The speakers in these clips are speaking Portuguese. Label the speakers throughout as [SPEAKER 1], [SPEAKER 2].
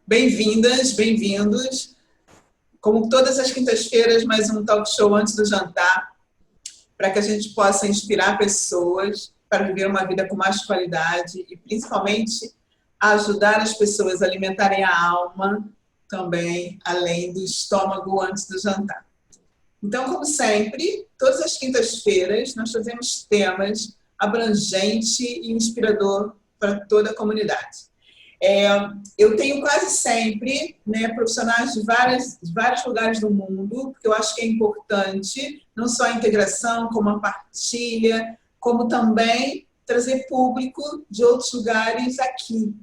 [SPEAKER 1] Bem-vindas, bem-vindos. Como todas as quintas-feiras, mais um talk show antes do jantar, para que a gente possa inspirar pessoas para viver uma vida com mais qualidade e, principalmente, ajudar as pessoas a alimentarem a alma também, além do estômago antes do jantar. Então, como sempre, todas as quintas-feiras nós fazemos temas abrangentes e inspirador para toda a comunidade. Eu tenho quase sempre profissionais de vários lugares do mundo, porque eu acho que é importante não só a integração, como a partilha, como também trazer público de outros lugares aqui,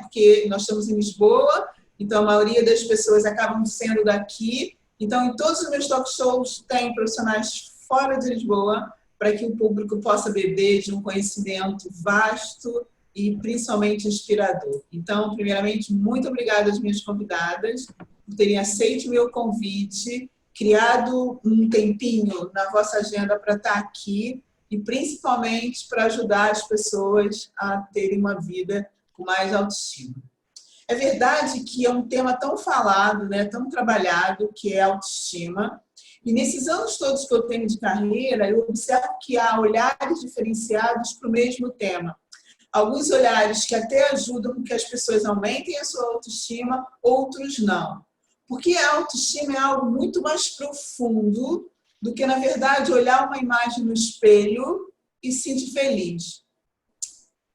[SPEAKER 1] porque nós estamos em Lisboa, então a maioria das pessoas acabam sendo daqui. Então, em todos os meus talk shows tem profissionais fora de Lisboa, para que o público possa beber de um conhecimento vasto e principalmente inspirador. Então, primeiramente, muito obrigada às minhas convidadas por terem aceito o meu convite, criado um tempinho na vossa agenda para estar aqui e principalmente para ajudar as pessoas a terem uma vida com mais autoestima. É verdade que é um tema tão falado, tão trabalhado, que é a autoestima. E nesses anos todos que eu tenho de carreira, eu observo que há olhares diferenciados para o mesmo tema. Alguns olhares que até ajudam que as pessoas aumentem a sua autoestima, outros não. Porque a autoestima é algo muito mais profundo do que, na verdade, olhar uma imagem no espelho e se sentir feliz.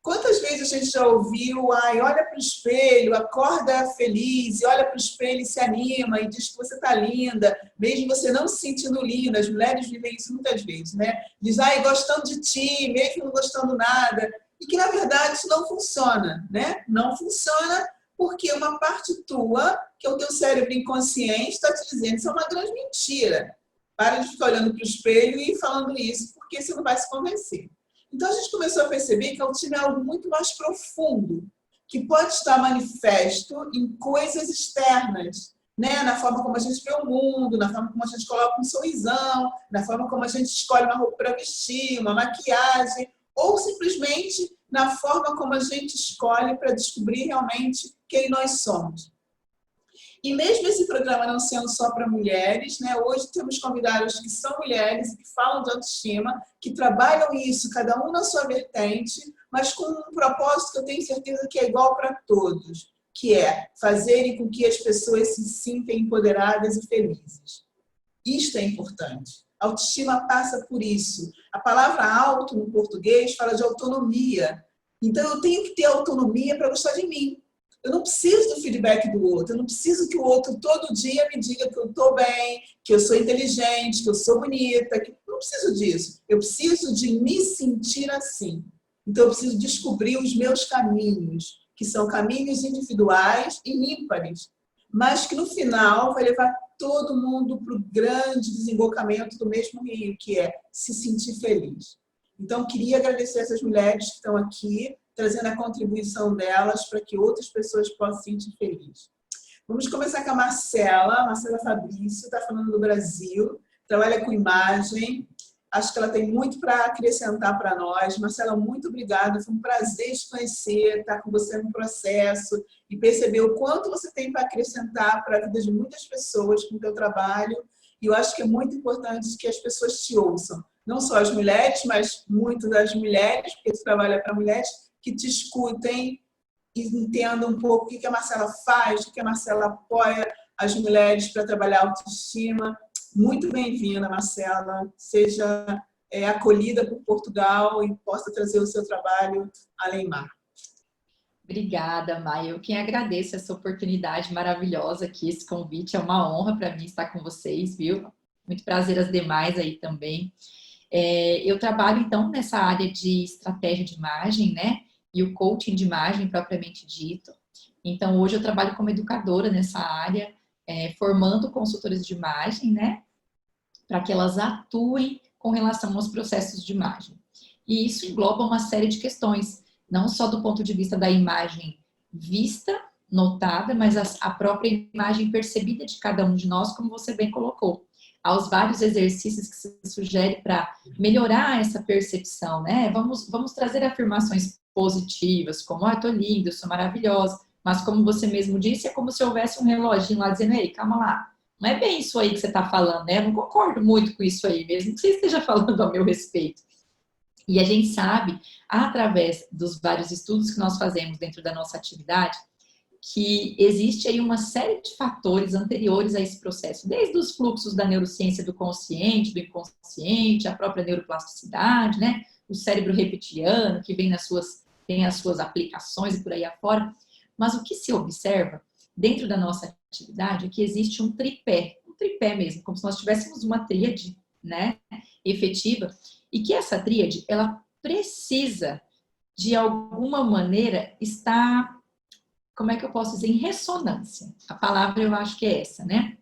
[SPEAKER 1] Quantas vezes a gente já ouviu, olha para o espelho, acorda feliz, e olha para o espelho e se anima, e diz que você está linda, mesmo você não se sentindo linda. As mulheres vivem isso muitas vezes, Diz, gostando de ti, mesmo não gostando nada. E que, na verdade, isso não funciona, Não funciona porque uma parte tua, que é o teu cérebro inconsciente, está te dizendo que isso é uma grande mentira. Para de ficar olhando para o espelho e falando isso, porque você não vai se convencer. Então, a gente começou a perceber que a autoestima é algo muito mais profundo, que pode estar manifesto em coisas externas, na forma como a gente vê o mundo, na forma como a gente coloca um sorrisão, na forma como a gente escolhe uma roupa para vestir, uma maquiagem, ou simplesmente na forma como a gente escolhe para descobrir realmente quem nós somos. E mesmo esse programa não sendo só para mulheres, hoje temos convidados que são mulheres e que falam de autoestima, que trabalham isso, cada um na sua vertente, mas com um propósito que eu tenho certeza que é igual para todos, que é fazerem com que as pessoas se sintam empoderadas e felizes. Isto é importante. A autoestima passa por isso. A palavra auto, no português, fala de autonomia. Então, eu tenho que ter autonomia para gostar de mim. Eu não preciso do feedback do outro. Eu não preciso que o outro todo dia me diga que eu estou bem, que eu sou inteligente, que eu sou bonita. Eu não preciso disso. Eu preciso de me sentir assim. Então, eu preciso descobrir os meus caminhos, que são caminhos individuais e ímpares, mas que no final vai levar todo mundo para o grande desembocamento do mesmo rio, que é se sentir feliz. Então, queria agradecer essas mulheres que estão aqui, trazendo a contribuição delas para que outras pessoas possam se sentir felizes. Vamos começar com a Marcela Fabrício, está falando do Brasil, trabalha com imagem, acho que ela tem muito para acrescentar para nós. Marcela, muito obrigada, foi um prazer te conhecer, estar com você no processo e perceber o quanto você tem para acrescentar para a vida de muitas pessoas com o teu trabalho. E eu acho que é muito importante que as pessoas te ouçam, não só as mulheres, mas muito das mulheres, porque tu trabalha para mulheres, que te escutem e entendam um pouco o que a Marcela faz, o que a Marcela apoia as mulheres para trabalhar a autoestima. Muito bem-vinda, Marcela. Seja acolhida por Portugal e possa trazer o seu trabalho além mar.
[SPEAKER 2] Obrigada, Maia. Eu quem agradeço essa oportunidade maravilhosa aqui, esse convite. É uma honra para mim estar com vocês, viu? Muito prazer as demais aí também. Eu trabalho, então, nessa área de estratégia de imagem, e o coaching de imagem propriamente dito. Então, hoje eu trabalho como educadora nessa área, formando consultoras de imagem, para que elas atuem com relação aos processos de imagem. E isso engloba uma série de questões, não só do ponto de vista da imagem vista, notada, mas a própria imagem percebida de cada um de nós, como você bem colocou. Aos vários exercícios que se sugere para melhorar essa percepção, Vamos trazer afirmações positivas, como, tô linda, eu sou maravilhosa, Mas como você mesmo disse, é como se houvesse um reloginho lá dizendo, ei, calma lá, não é bem isso aí que você está falando, né? Eu não concordo muito com isso aí, mesmo que você esteja falando a meu respeito. E a gente sabe, através dos vários estudos que nós fazemos dentro da nossa atividade, que existe aí uma série de fatores anteriores a esse processo, desde os fluxos da neurociência do consciente, do inconsciente, a própria neuroplasticidade, né? O cérebro reptiliano, que tem as suas aplicações e por aí afora. Mas o que se observa dentro da nossa atividade é que existe um tripé mesmo, como se nós tivéssemos uma tríade, né, efetiva, e que essa tríade, ela precisa, de alguma maneira, estar, como é que eu posso dizer, em ressonância. A palavra eu acho que é essa, né?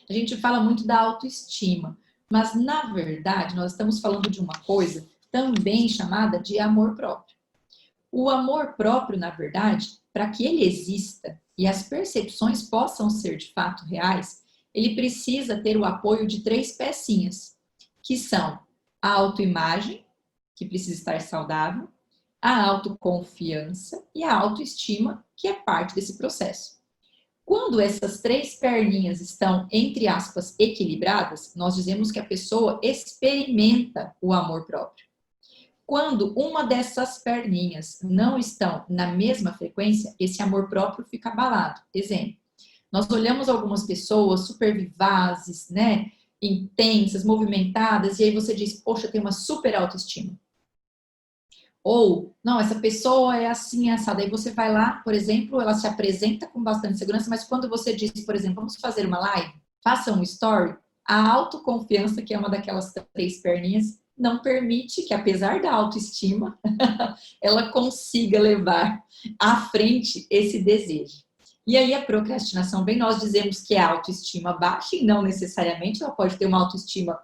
[SPEAKER 2] A gente fala muito da autoestima, mas na verdade nós estamos falando de uma coisa também chamada de amor próprio. O amor próprio, na verdade, para que ele exista e as percepções possam ser de fato reais, ele precisa ter o apoio de 3 pecinhas, que são a autoimagem, que precisa estar saudável, a autoconfiança e a autoestima, que é parte desse processo. Quando essas 3 perninhas estão, entre aspas, equilibradas, nós dizemos que a pessoa experimenta o amor próprio. Quando uma dessas perninhas não estão na mesma frequência, esse amor próprio fica abalado. Exemplo, nós olhamos algumas pessoas super vivazes, né, intensas, movimentadas, e aí você diz, poxa, tem uma super autoestima. Ou, não, essa pessoa é assim, assada. Aí você vai lá, por exemplo, ela se apresenta com bastante segurança, mas quando você diz, por exemplo, vamos fazer uma live, faça um story, a autoconfiança, que é uma daquelas 3 perninhas, não permite que, apesar da autoestima, ela consiga levar à frente esse desejo. E aí a procrastinação vem, nós dizemos que é a autoestima baixa, e não necessariamente, ela pode ter uma autoestima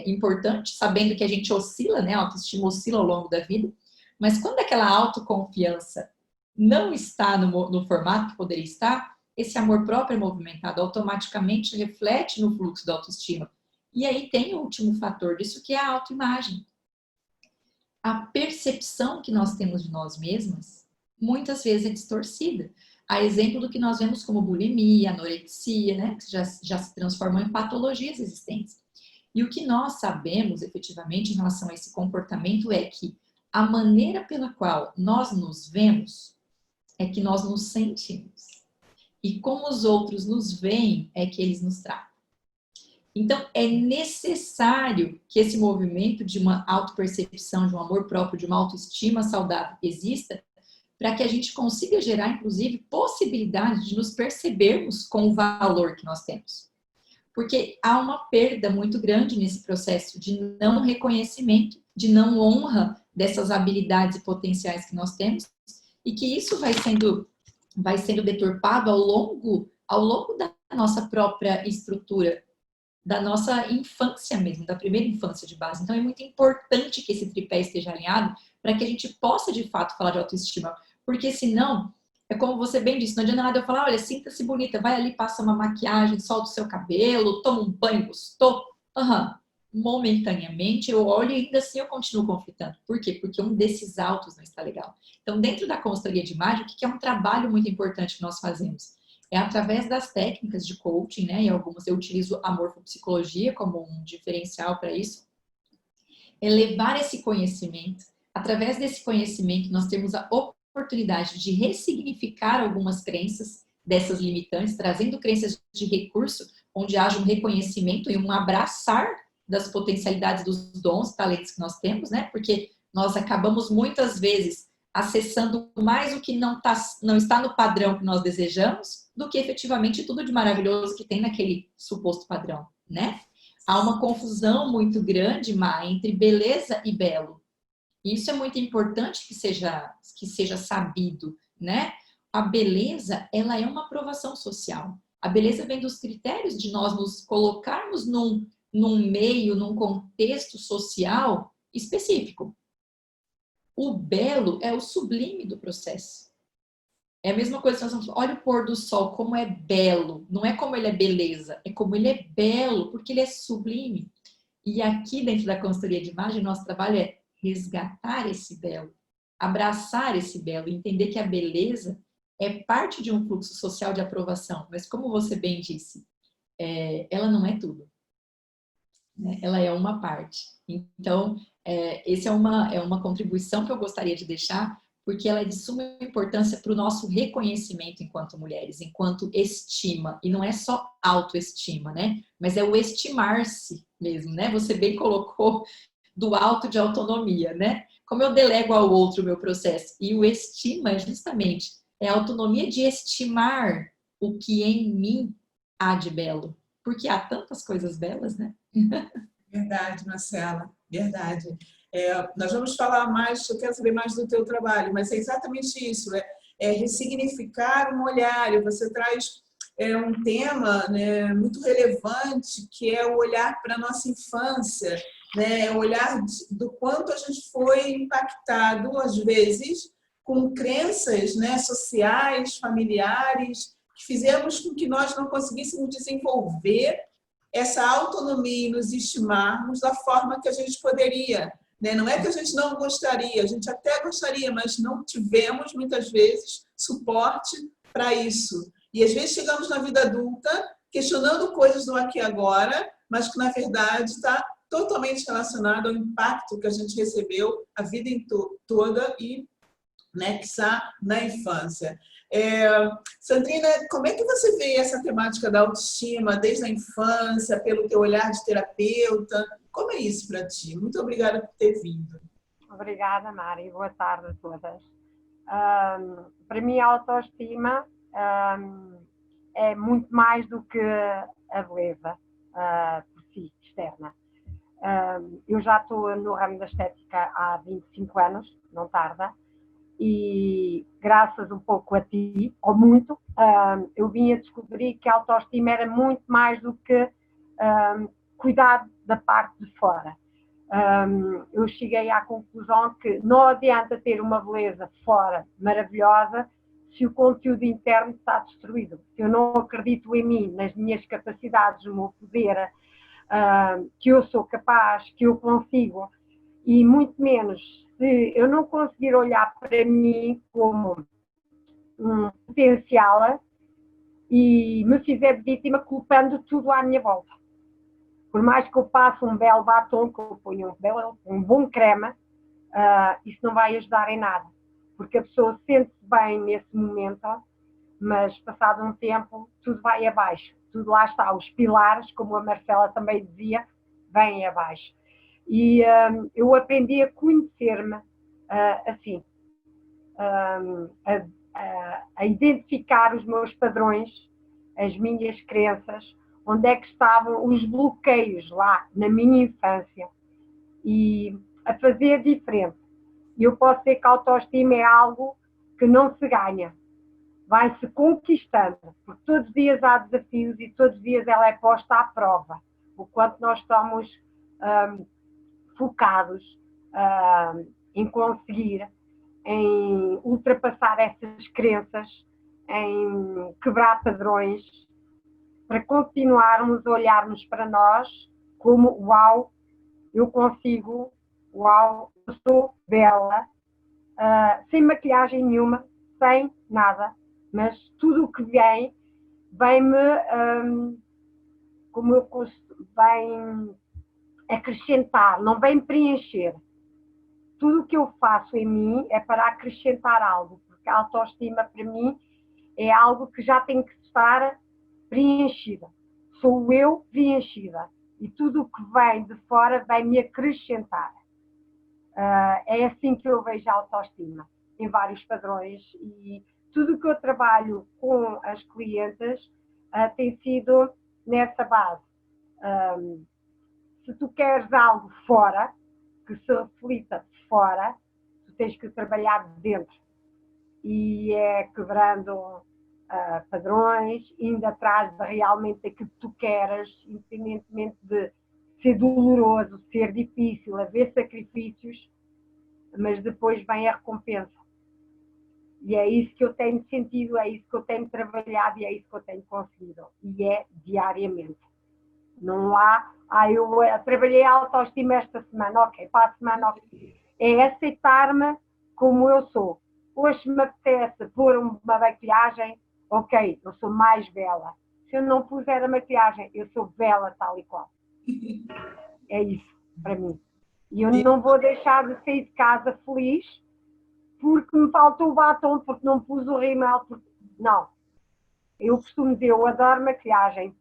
[SPEAKER 2] importante, sabendo que a gente oscila, né? A autoestima oscila ao longo da vida, mas quando aquela autoconfiança não está no formato que poderia estar, esse amor próprio é movimentado, automaticamente reflete no fluxo da autoestima. E aí tem o último fator disso, que é a autoimagem. A percepção que nós temos de nós mesmas, muitas vezes é distorcida. A exemplo do que nós vemos como bulimia, anorexia, né? Que já se transformam em patologias existentes. E o que nós sabemos, efetivamente, em relação a esse comportamento é que a maneira pela qual nós nos vemos é que nós nos sentimos. E como os outros nos veem é que eles nos tratam. Então, é necessário que esse movimento de uma autopercepção, de um amor próprio, de uma autoestima saudável exista, para que a gente consiga gerar, inclusive, possibilidade de nos percebermos com o valor que nós temos. Porque há uma perda muito grande nesse processo de não reconhecimento, de não honra dessas habilidades e potenciais que nós temos, e que isso vai sendo deturpado ao longo da nossa própria estrutura, da nossa infância mesmo, da primeira infância de base. Então é muito importante que esse tripé esteja alinhado para que a gente possa de fato falar de autoestima, porque senão, é como você bem disse, não adianta nada eu falar, olha, sinta-se bonita, vai ali, passa uma maquiagem, solta o seu cabelo, toma um banho gostoso. Momentaneamente eu olho e ainda assim eu continuo conflitando. Por quê? Porque um desses autos não está legal. Então, dentro da consultoria de imagem, o que é um trabalho muito importante que nós fazemos? É através das técnicas de coaching, né? E algumas eu utilizo a morfopsicologia como um diferencial para isso. É levar esse conhecimento. Através desse conhecimento, nós temos a oportunidade de ressignificar algumas crenças dessas limitantes, trazendo crenças de recurso, onde haja um reconhecimento e um abraçar das potencialidades dos dons, talentos que nós temos, né? Porque nós acabamos muitas vezes acessando mais o que não está no padrão que nós desejamos, do que efetivamente tudo de maravilhoso que tem naquele suposto padrão, né? Há uma confusão muito grande, Má, entre beleza e belo. E isso é muito importante que seja sabido, né? A beleza, ela é uma aprovação social. A beleza vem dos critérios de nós nos colocarmos num meio, num contexto social específico. O belo é o sublime do processo. É a mesma coisa que nós vamos falar, olha o pôr do sol, como é belo. Não é como ele é beleza, é como ele é belo, porque ele é sublime. E aqui dentro da consultoria de imagem, nosso trabalho é resgatar esse belo, abraçar esse belo, entender que a beleza, é parte de um fluxo social de aprovação, mas como você bem disse, ela não é tudo, né? Ela é uma parte. Então, essa é uma contribuição que eu gostaria de deixar, porque ela é de suma importância para o nosso reconhecimento enquanto mulheres, enquanto estima, e não é só autoestima, né? Mas é o estimar-se mesmo, né? Você bem colocou do auto de autonomia, né? Como eu delego ao outro o meu processo, e o estima justamente é a autonomia de estimar o que em mim há de belo, porque há tantas coisas belas, né?
[SPEAKER 1] Verdade, Marcela, verdade. Nós vamos falar mais, eu quero saber mais do teu trabalho, mas é exatamente isso, ressignificar um olhar, e você traz um tema, né, muito relevante, que é o olhar para a nossa infância, né, o olhar do quanto a gente foi impactado, às vezes, com crenças, né, sociais, familiares, que fizemos com que nós não conseguíssemos desenvolver essa autonomia e nos estimarmos da forma que a gente poderia. Né? Não é que a gente não gostaria, a gente até gostaria, mas não tivemos, muitas vezes, suporte para isso. E, às vezes, chegamos na vida adulta questionando coisas do aqui e agora, mas que, na verdade, está totalmente relacionado ao impacto que a gente recebeu a vida toda e, né, que está na infância. Sandrina, como é que você vê essa temática da autoestima desde a infância, pelo teu olhar de terapeuta? Como é isso para ti? Muito obrigada por ter vindo.
[SPEAKER 3] Obrigada, Mari. Boa tarde a todas. Para mim, a autoestima é muito mais do que a beleza por si, externa. Eu já estou no ramo da estética há 25 anos, não tarda, e graças um pouco a ti, ou muito, eu vim a descobrir que a autoestima era muito mais do que cuidar da parte de fora. Eu cheguei à conclusão que não adianta ter uma beleza fora maravilhosa se o conteúdo interno está destruído. Se eu não acredito em mim, nas minhas capacidades, no meu poder, que eu sou capaz, que eu consigo, e muito menos se eu não conseguir olhar para mim como um potencial e me fizer vítima culpando tudo à minha volta. Por mais que eu passe um belo batom, que eu ponha um bom creme, isso não vai ajudar em nada. Porque a pessoa sente-se bem nesse momento, mas passado um tempo tudo vai abaixo. Tudo lá está, os pilares, como a Marcela também dizia, vêm abaixo. E eu aprendi a conhecer-me assim, a identificar os meus padrões, as minhas crenças, onde é que estavam os bloqueios lá na minha infância e a fazer diferente. Eu posso dizer que a autoestima é algo que não se ganha, vai-se conquistando, porque todos os dias há desafios e todos os dias ela é posta à prova, o quanto nós estamos focados em conseguir, em ultrapassar essas crenças, em quebrar padrões, para continuarmos a olharmos para nós como uau, eu consigo, uau, eu sou bela, sem maquilhagem nenhuma, sem nada, mas tudo o que vem, vem-me, como eu vem acrescentar, não vem preencher. Tudo o que eu faço em mim é para acrescentar algo, porque a autoestima para mim é algo que já tem que estar preenchida. Sou eu preenchida e tudo o que vem de fora vai me acrescentar. É assim que eu vejo a autoestima, em vários padrões, e tudo o que eu trabalho com as clientes tem sido nessa base. Se tu queres algo fora, que se reflita de fora, tu tens que trabalhar de dentro. E é quebrando padrões, indo atrás de realmente aquilo que tu queres, independentemente de ser doloroso, ser difícil, haver sacrifícios, mas depois vem a recompensa. E é isso que eu tenho sentido, é isso que eu tenho trabalhado e é isso que eu tenho conseguido. E é diariamente. Não há, eu trabalhei a autoestima esta semana, ok, para a semana, ok. É aceitar-me como eu sou. hoje me apetece pôr uma maquilhagem, ok, eu sou mais bela. Se eu não puser a maquilhagem, eu sou bela tal e qual. É isso, para mim. E eu não vou deixar de sair de casa feliz porque me faltou o batom, porque não pus o rímel. Não. Eu costumo dizer, eu adoro maquilhagem,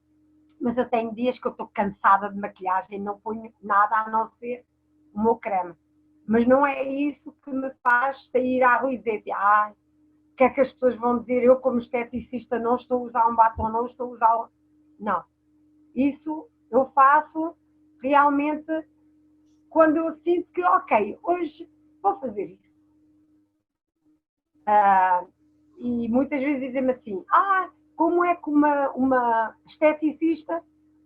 [SPEAKER 3] mas eu tenho dias que eu estou cansada de maquilhagem e não ponho nada a não ser o meu creme. Mas não é isso que me faz sair à rua e dizer, o que é que as pessoas vão dizer? Eu, como esteticista, não estou a usar um batom, não estou a usar... Não. Isso eu faço realmente quando eu sinto que, ok, hoje vou fazer isso. E muitas vezes dizem-me assim, como é que uma esteticista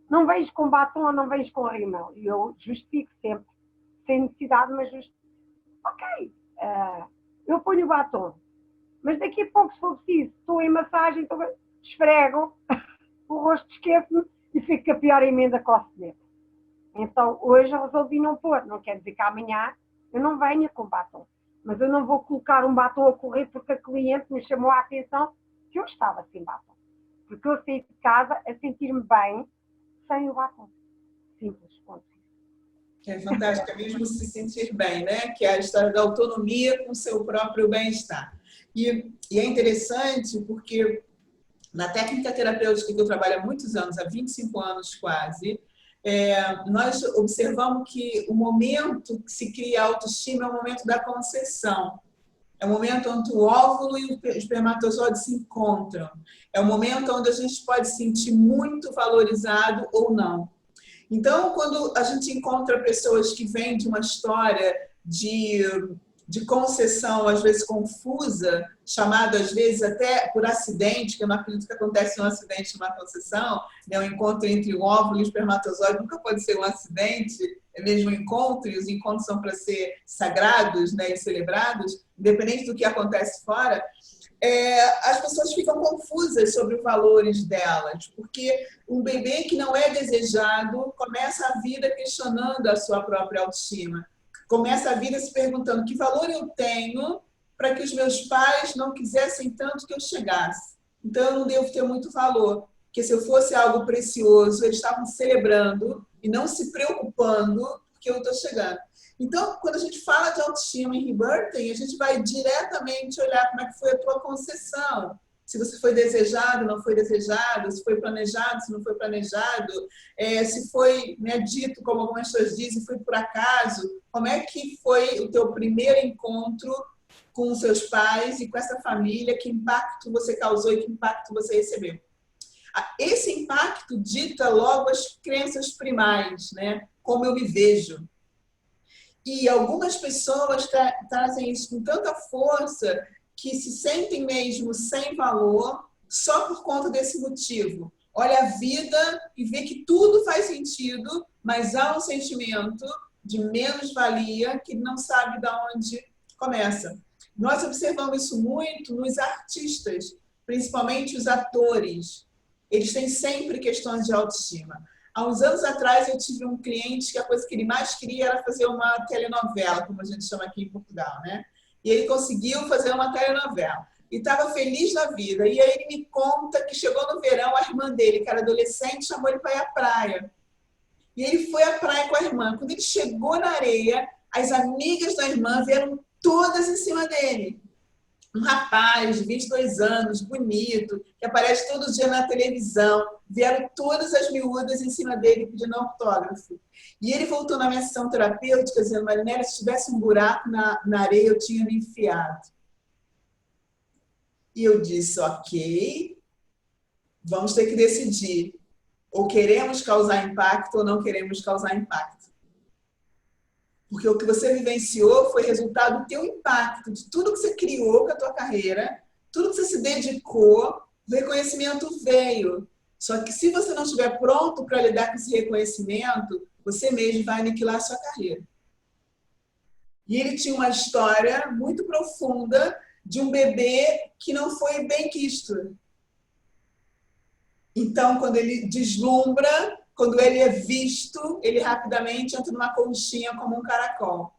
[SPEAKER 3] não vens com batom ou não vens com rímel? E eu justifico sempre, sem necessidade, mas justifico. Ok, eu ponho o batom, mas daqui a pouco, se for preciso, estou em massagem, esfrego, o rosto esquece-me e fico com a pior emenda com o cinema. Então, hoje eu resolvi não pôr. Não quer dizer que amanhã eu não venha com batom. Mas eu não vou colocar um batom a correr porque a cliente me chamou a atenção que eu estava sem batom. Porque eu saí de casa a sentir-me bem sem o batom. Simples, ponto.
[SPEAKER 1] É fantástico, é mesmo se sentir bem, né? Que é a história da autonomia com o seu próprio bem-estar. E é interessante porque na técnica terapêutica que eu trabalho há muitos anos, há 25 anos quase, nós observamos que o momento que se cria a autoestima é o momento da concepção. É o momento onde o óvulo e o espermatozoide se encontram. É o momento onde a gente pode se sentir muito valorizado ou não. Então, quando a gente encontra pessoas que vêm de uma história de concessão, às vezes confusa, chamado às vezes até por acidente, que eu não acredito que acontece um acidente numa concessão, né? O encontro entre o óvulo e o espermatozoide nunca pode ser um acidente, é mesmo um encontro, e os encontros são para ser sagrados, né, e celebrados, independente do que acontece fora. As pessoas ficam confusas sobre os valores delas, porque um bebê que não é desejado começa a vida questionando a sua própria autoestima. Começa a vida se perguntando que valor eu tenho para que os meus pais não quisessem tanto que eu chegasse. Então, eu não devo ter muito valor, porque se eu fosse algo precioso, eles estavam celebrando e não se preocupando porque eu estou chegando. Então, quando a gente fala de autoestima em Rebirthing, a gente vai diretamente olhar como é que foi a tua concepção. Se você foi desejado, não foi desejado, se foi planejado, se não foi planejado, se foi, né, dito, como algumas pessoas dizem, foi por acaso. Como é que foi o teu primeiro encontro com os seus pais e com essa família? Que impacto você causou e que impacto você recebeu? Esse impacto dita logo as crenças primais, né? Como eu me vejo. E algumas pessoas trazem isso com tanta força que se sentem mesmo sem valor só por conta desse motivo. Olha a vida e vê que tudo faz sentido, mas há um sentimento de menos-valia que não sabe de onde começa. Nós observamos isso muito nos artistas, principalmente os atores. Eles têm sempre questões de autoestima. Há uns anos atrás eu tive um cliente que a coisa que ele mais queria era fazer uma telenovela, como a gente chama aqui em Portugal, né? E ele conseguiu fazer uma telenovela. E estava feliz na vida. E aí ele me conta que chegou no verão, a irmã dele, que era adolescente, chamou ele para ir à praia. E ele foi à praia com a irmã. Quando ele chegou na areia, as amigas da irmã vieram todas em cima dele. Um rapaz de 22 anos, bonito, que aparece todo dia na televisão. Vieram todas as miúdas em cima dele pedindo autógrafo. E ele voltou na minha sessão terapêutica dizendo: Marinela, se tivesse um buraco na areia, eu tinha me enfiado. E eu disse: ok, vamos ter que decidir. Ou queremos causar impacto ou não queremos causar impacto. Porque o que você vivenciou foi resultado do teu impacto, de tudo que você criou com a tua carreira, tudo que você se dedicou, o reconhecimento veio. Só que se você não estiver pronto para lidar com esse reconhecimento, você mesmo vai aniquilar a sua carreira. E ele tinha uma história muito profunda de um bebê que não foi bem quisto. Então, quando ele deslumbra, quando ele é visto, ele rapidamente entra numa conchinha como um caracol.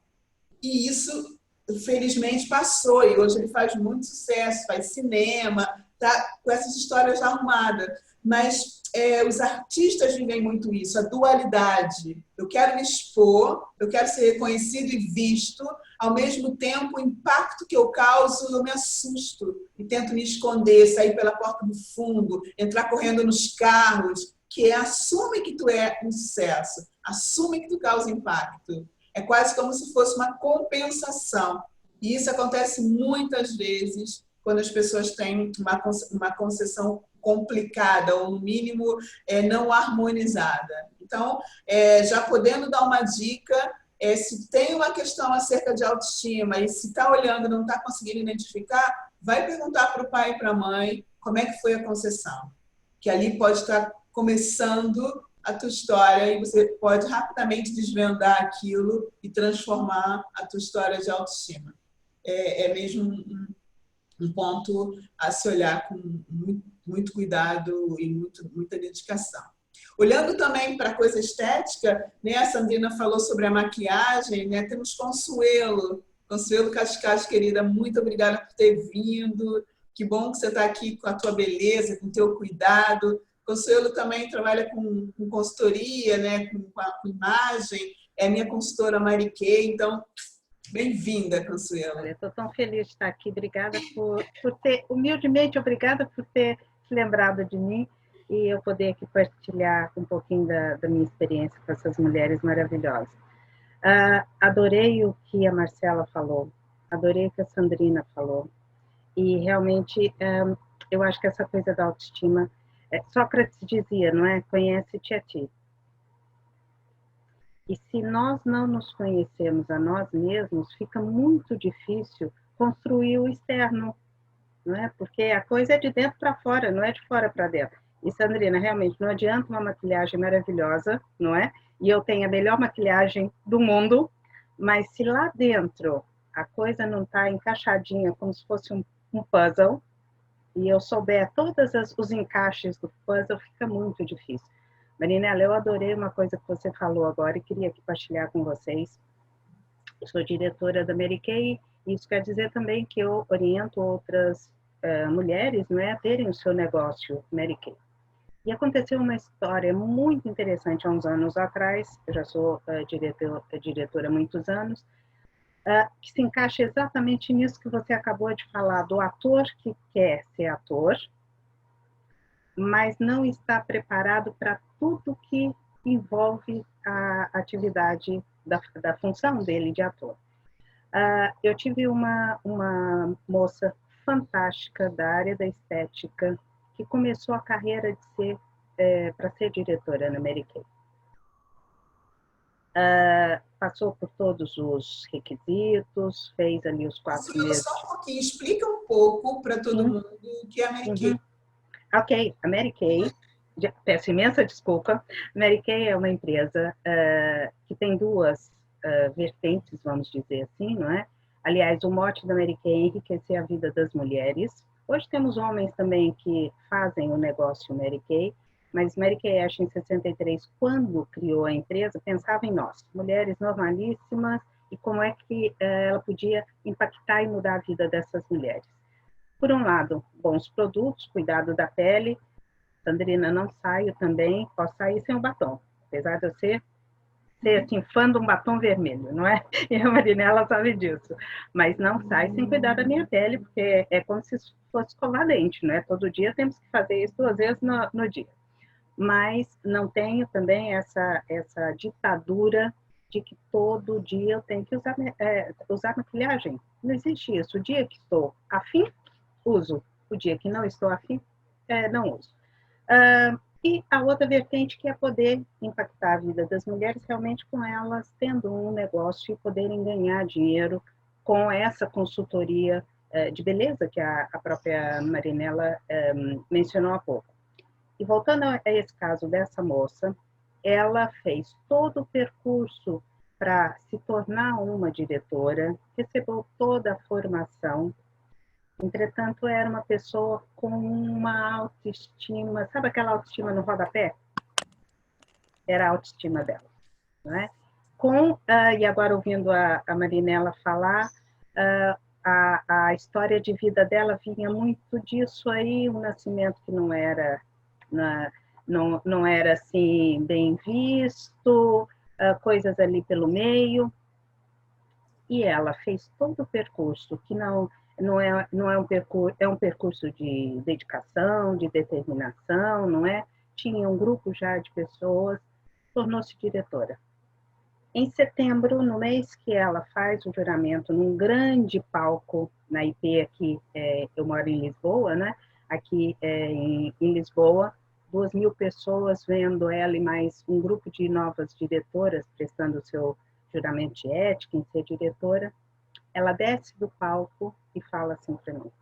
[SPEAKER 1] E isso felizmente passou e hoje ele faz muito sucesso, faz cinema, tá com essas histórias arrumadas. Mas os artistas vivem muito isso, a dualidade. Eu quero me expor, eu quero ser reconhecido e visto, ao mesmo tempo o impacto que eu causo, eu me assusto e tento me esconder, sair pela porta do fundo, entrar correndo nos carros, que assume que tu é um sucesso, assume que tu causa impacto. É quase como se fosse uma compensação. E isso acontece muitas vezes quando as pessoas têm uma concepção complicada, ou no mínimo não harmonizada. Então, já podendo dar uma dica, se tem uma questão acerca de autoestima e se está olhando e não está conseguindo identificar, vai perguntar para o pai e para a mãe como é que foi a concepção. Que ali pode estar começando a tua história e você pode rapidamente desvendar aquilo e transformar a tua história de autoestima. É mesmo um ponto a se olhar com muito cuidado e muita dedicação. Olhando também para a coisa estética, né, a Sandrina falou sobre a maquiagem, né, temos Consuelo Cascais, querida, muito obrigada por ter vindo, que bom que você está aqui com a tua beleza, com o teu cuidado. Consuelo também trabalha com consultoria, né, com imagem, é minha consultora Mary Kay, então, bem-vinda, Consuelo.
[SPEAKER 4] Olha, estou tão feliz de estar aqui, obrigada por ter, humildemente, obrigada por ter se lembrado de mim e eu poder aqui partilhar um pouquinho da minha experiência com essas mulheres maravilhosas. Adorei o que a Marcela falou, adorei o que a Sandrina falou, e realmente eu acho que essa coisa da autoestima, Sócrates dizia, não é? Conhece-te a ti. E se nós não nos conhecemos a nós mesmos, fica muito difícil construir o externo, não é? Porque a coisa é de dentro para fora, não é de fora para dentro. E, Sandrina, realmente, não adianta uma maquilhagem maravilhosa, não é? E eu tenho a melhor maquilhagem do mundo, mas se lá dentro a coisa não está encaixadinha como se fosse um puzzle, e eu souber todos os encaixes do puzzle, fica muito difícil. Marinela, eu adorei uma coisa que você falou agora e queria compartilhar com vocês. Eu sou diretora da Mary Kay, e isso quer dizer também que eu oriento outras mulheres, não é, a terem o seu negócio Mary Kay. E aconteceu uma história muito interessante há uns anos atrás, eu já sou diretora há muitos anos, que se encaixa exatamente nisso que você acabou de falar, do ator que quer ser ator, mas não está preparado para tudo que envolve a atividade da função dele de ator. Eu tive uma moça fantástica da área da estética que começou a carreira de para ser diretora na Mary Kay. Passou por todos os requisitos, fez ali os 4 meses.
[SPEAKER 1] Só um pouquinho, explica um pouco para todo mundo o que é a Mary Kay.
[SPEAKER 4] Ok, a Mary Kay, peço imensa desculpa, a Mary Kay é uma empresa que tem 2 vertentes, vamos dizer assim, não é? Aliás, o mote da Mary Kay é enriquecer a vida das mulheres. Hoje temos homens também que fazem o negócio Mary Kay, mas Mary Kay Ash, em 63, quando criou a empresa, pensava em nós, mulheres normalíssimas, e como é que ela podia impactar e mudar a vida dessas mulheres. Por um lado, bons produtos, cuidado da pele. Sandrina, não saio também, posso sair sem o batom, apesar de eu ser assim, fã de um batom vermelho, não é? E a Marinela sabe disso. Mas não sai sem cuidar da minha pele, porque é como se fosse escovar dente, não é? Todo dia temos que fazer isso 2 vezes no dia. Mas não tenho também essa ditadura de que todo dia eu tenho que usar maquilhagem. Não existe isso. O dia que estou afim, uso. O dia que não estou afim, não uso. E a outra vertente que é poder impactar a vida das mulheres realmente com elas tendo um negócio e poderem ganhar dinheiro com essa consultoria de beleza que a própria Marinela mencionou há pouco. E voltando a esse caso dessa moça, ela fez todo o percurso para se tornar uma diretora, recebeu toda a formação. Entretanto, era uma pessoa com uma autoestima, sabe aquela autoestima no rodapé? Era a autoestima dela, não é? E agora ouvindo a Marinela falar, A história de vida dela vinha muito disso aí, um nascimento que não era assim bem visto, coisas ali pelo meio. E ela fez todo o percurso, que não é um percurso, é um percurso de dedicação, de determinação, não é? Tinha um grupo já de pessoas, tornou-se diretora. Em setembro, no mês que ela faz o juramento, num grande palco na IP, aqui, eu moro em Lisboa, né? Aqui em Lisboa, 2.000 pessoas vendo ela e mais um grupo de novas diretoras prestando o seu juramento de ética em ser diretora. Ela desce do palco e fala assim para mim: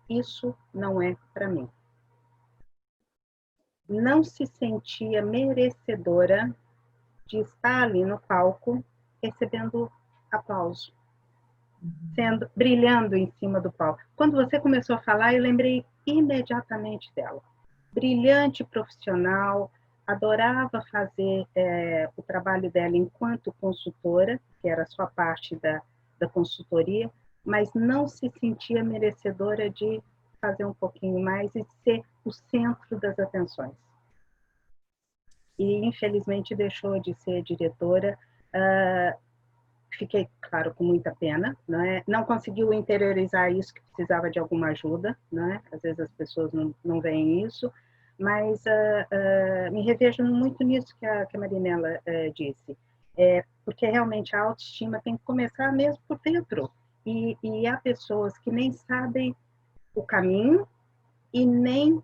[SPEAKER 4] isso não é para mim. Não se sentia merecedora de estar ali no palco recebendo aplauso, brilhando em cima do palco. Quando você começou a falar, eu lembrei imediatamente dela. Brilhante profissional, adorava fazer o trabalho dela enquanto consultora, que era a sua parte da consultoria, mas não se sentia merecedora de fazer um pouquinho mais e ser o centro das atenções. E, infelizmente, deixou de ser diretora. Fiquei, claro, com muita pena, não é? Não conseguiu interiorizar isso, que precisava de alguma ajuda, não é? Às vezes as pessoas não veem isso, mas me revejo muito nisso que a Marinela disse, porque realmente a autoestima tem que começar mesmo por dentro, e há pessoas que nem sabem o caminho e nem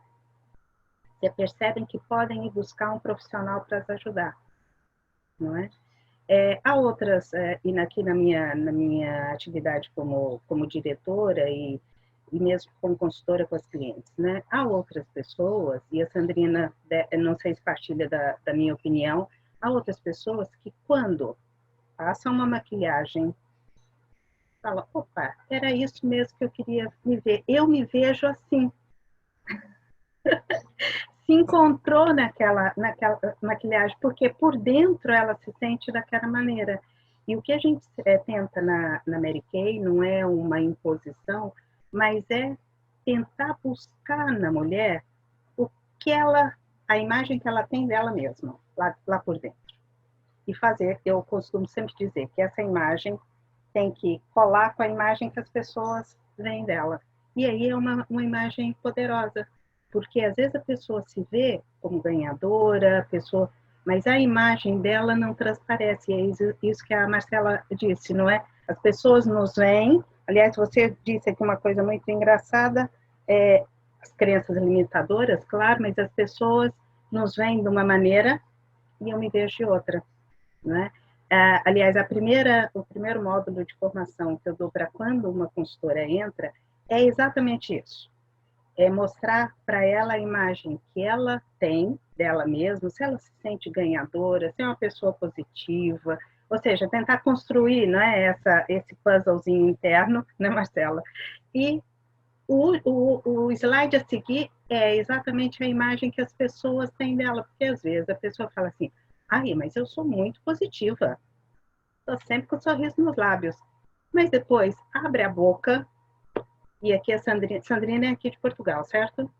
[SPEAKER 4] se percebem que podem ir buscar um profissional para as ajudar, não é? Há outras, e aqui na minha atividade como diretora e mesmo como consultora com as clientes, né? Há outras pessoas, e a Sandrina, não sei se partilha da minha opinião, há outras pessoas que quando passam uma maquilhagem, falam: opa, era isso mesmo que eu queria me ver, eu me vejo assim. Se encontrou naquela maquilhagem, porque por dentro ela se sente daquela maneira. E o que a gente tenta na Mary Kay não é uma imposição, mas é tentar buscar na mulher a imagem que ela tem dela mesma, lá por dentro. E fazer, eu costumo sempre dizer que essa imagem tem que colar com a imagem que as pessoas veem dela. E aí é uma imagem poderosa, porque às vezes a pessoa se vê como ganhadora, mas a imagem dela não transparece. E é isso que a Marcela disse, não é? As pessoas nos veem, aliás, você disse aqui uma coisa muito engraçada, as crenças limitadoras, claro, mas as pessoas nos veem de uma maneira e eu me vejo de outra, não é? Aliás, o primeiro módulo de formação que eu dou para quando uma consultora entra é exatamente isso. É mostrar para ela a imagem que ela tem dela mesma, se ela se sente ganhadora, se é uma pessoa positiva, ou seja, tentar construir, né, esse puzzlezinho interno, né, Marcela? E o slide a seguir é exatamente a imagem que as pessoas têm dela, porque às vezes a pessoa fala assim: ai, mas eu sou muito positiva, estou sempre com um sorriso nos lábios, mas depois abre a boca. E aqui a Sandrina é aqui de Portugal, certo?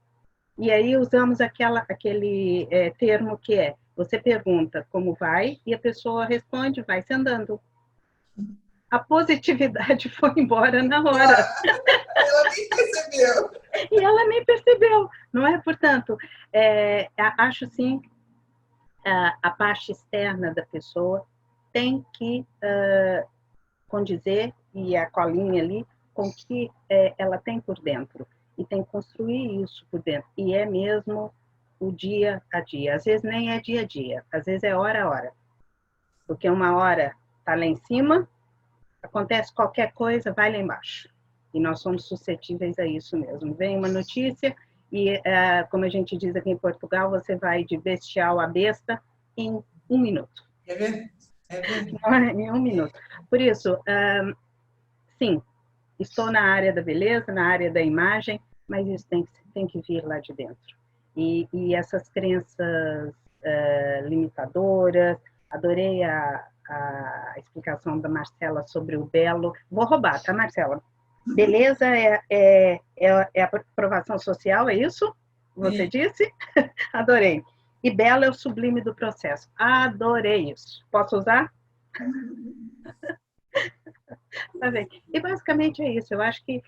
[SPEAKER 4] E aí usamos aquele termo que você pergunta como vai e a pessoa responde: vai-se andando. A positividade foi embora na hora.
[SPEAKER 1] Ela nem percebeu.
[SPEAKER 4] E ela nem percebeu, não é? Portanto, acho sim, a parte externa da pessoa tem que condizer, e a colinha ali, com o que ela tem por dentro. E tem que construir isso por dentro. E é mesmo o dia a dia. Às vezes nem é dia a dia, às vezes é hora a hora. Porque uma hora está lá em cima, acontece qualquer coisa, vai lá embaixo. E nós somos suscetíveis a isso mesmo. Vem uma notícia e, como a gente diz aqui em Portugal, você vai de bestial a besta em 1 minuto.
[SPEAKER 1] É verdade.
[SPEAKER 4] Em 1 minuto. Por isso, sim, estou na área da beleza, na área da imagem, mas isso tem que vir lá de dentro. E essas crenças limitadoras, adorei a a explicação da Marcela sobre o belo. Vou roubar, tá, Marcela? Beleza é aprovação social, é isso? Você disse? Adorei. E belo é o sublime do processo. Adorei isso. Posso usar? Tá bem. E basicamente é isso. Eu acho que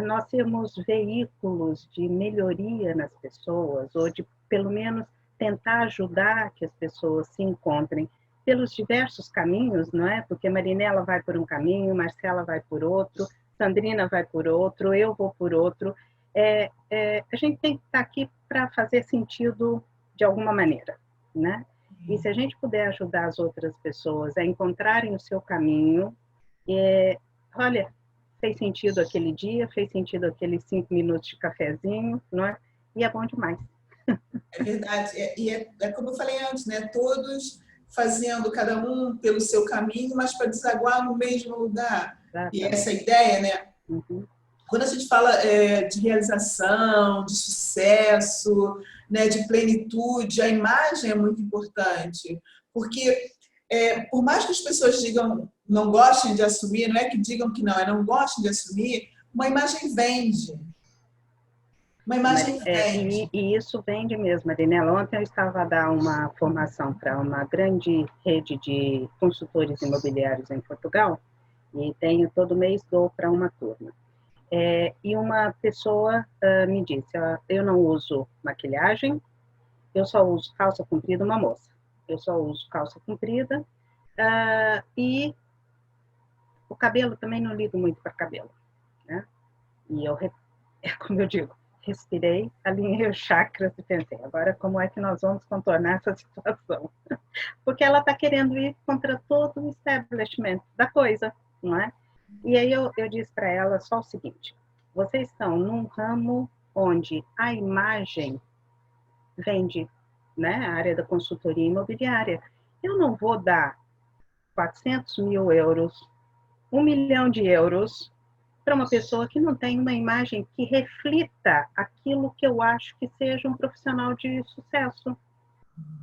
[SPEAKER 4] nós temos veículos de melhoria nas pessoas, ou de, pelo menos, tentar ajudar que as pessoas se encontrem pelos diversos caminhos, não é? Porque Marinela vai por um caminho, Marcela vai por outro, Sandrina vai por outro, eu vou por outro. A gente tem que estar aqui para fazer sentido de alguma maneira, né? E se a gente puder ajudar as outras pessoas a encontrarem o seu caminho, olha, fez sentido aquele dia, fez sentido aqueles 5 minutos de cafezinho, não é? E é bom demais.
[SPEAKER 1] É verdade. É como eu falei antes, né? Todos fazendo cada um pelo seu caminho, mas para desaguar no mesmo lugar. Exatamente. E essa ideia, né?
[SPEAKER 4] Uhum.
[SPEAKER 1] Quando a gente fala de realização, de sucesso, né, de plenitude, a imagem é muito importante. Porque, por mais que as pessoas digam, não gostem de assumir, não é que digam que não gostem de assumir, uma imagem vende. Uma imagem vende.
[SPEAKER 4] E isso vende mesmo, Marinela. Ontem eu estava a dar uma formação para uma grande rede de consultores imobiliários em Portugal, e todo mês dou para uma turma. E uma pessoa me disse, eu não uso maquilhagem, eu só uso calça comprida, uma moça. Eu só uso calça comprida e o cabelo também não ligo muito para cabelo, né? E como eu digo, respirei, alinhei os chakras e pensei, agora como é que nós vamos contornar essa situação? Porque ela está querendo ir contra todo o establishment da coisa, não é? E aí eu disse para ela só o seguinte, vocês estão num ramo onde a imagem vende, né? A área da consultoria imobiliária. Eu não vou dar 400 mil euros, 1 milhão de euros para uma pessoa que não tem uma imagem que reflita aquilo que eu acho que seja um profissional de sucesso.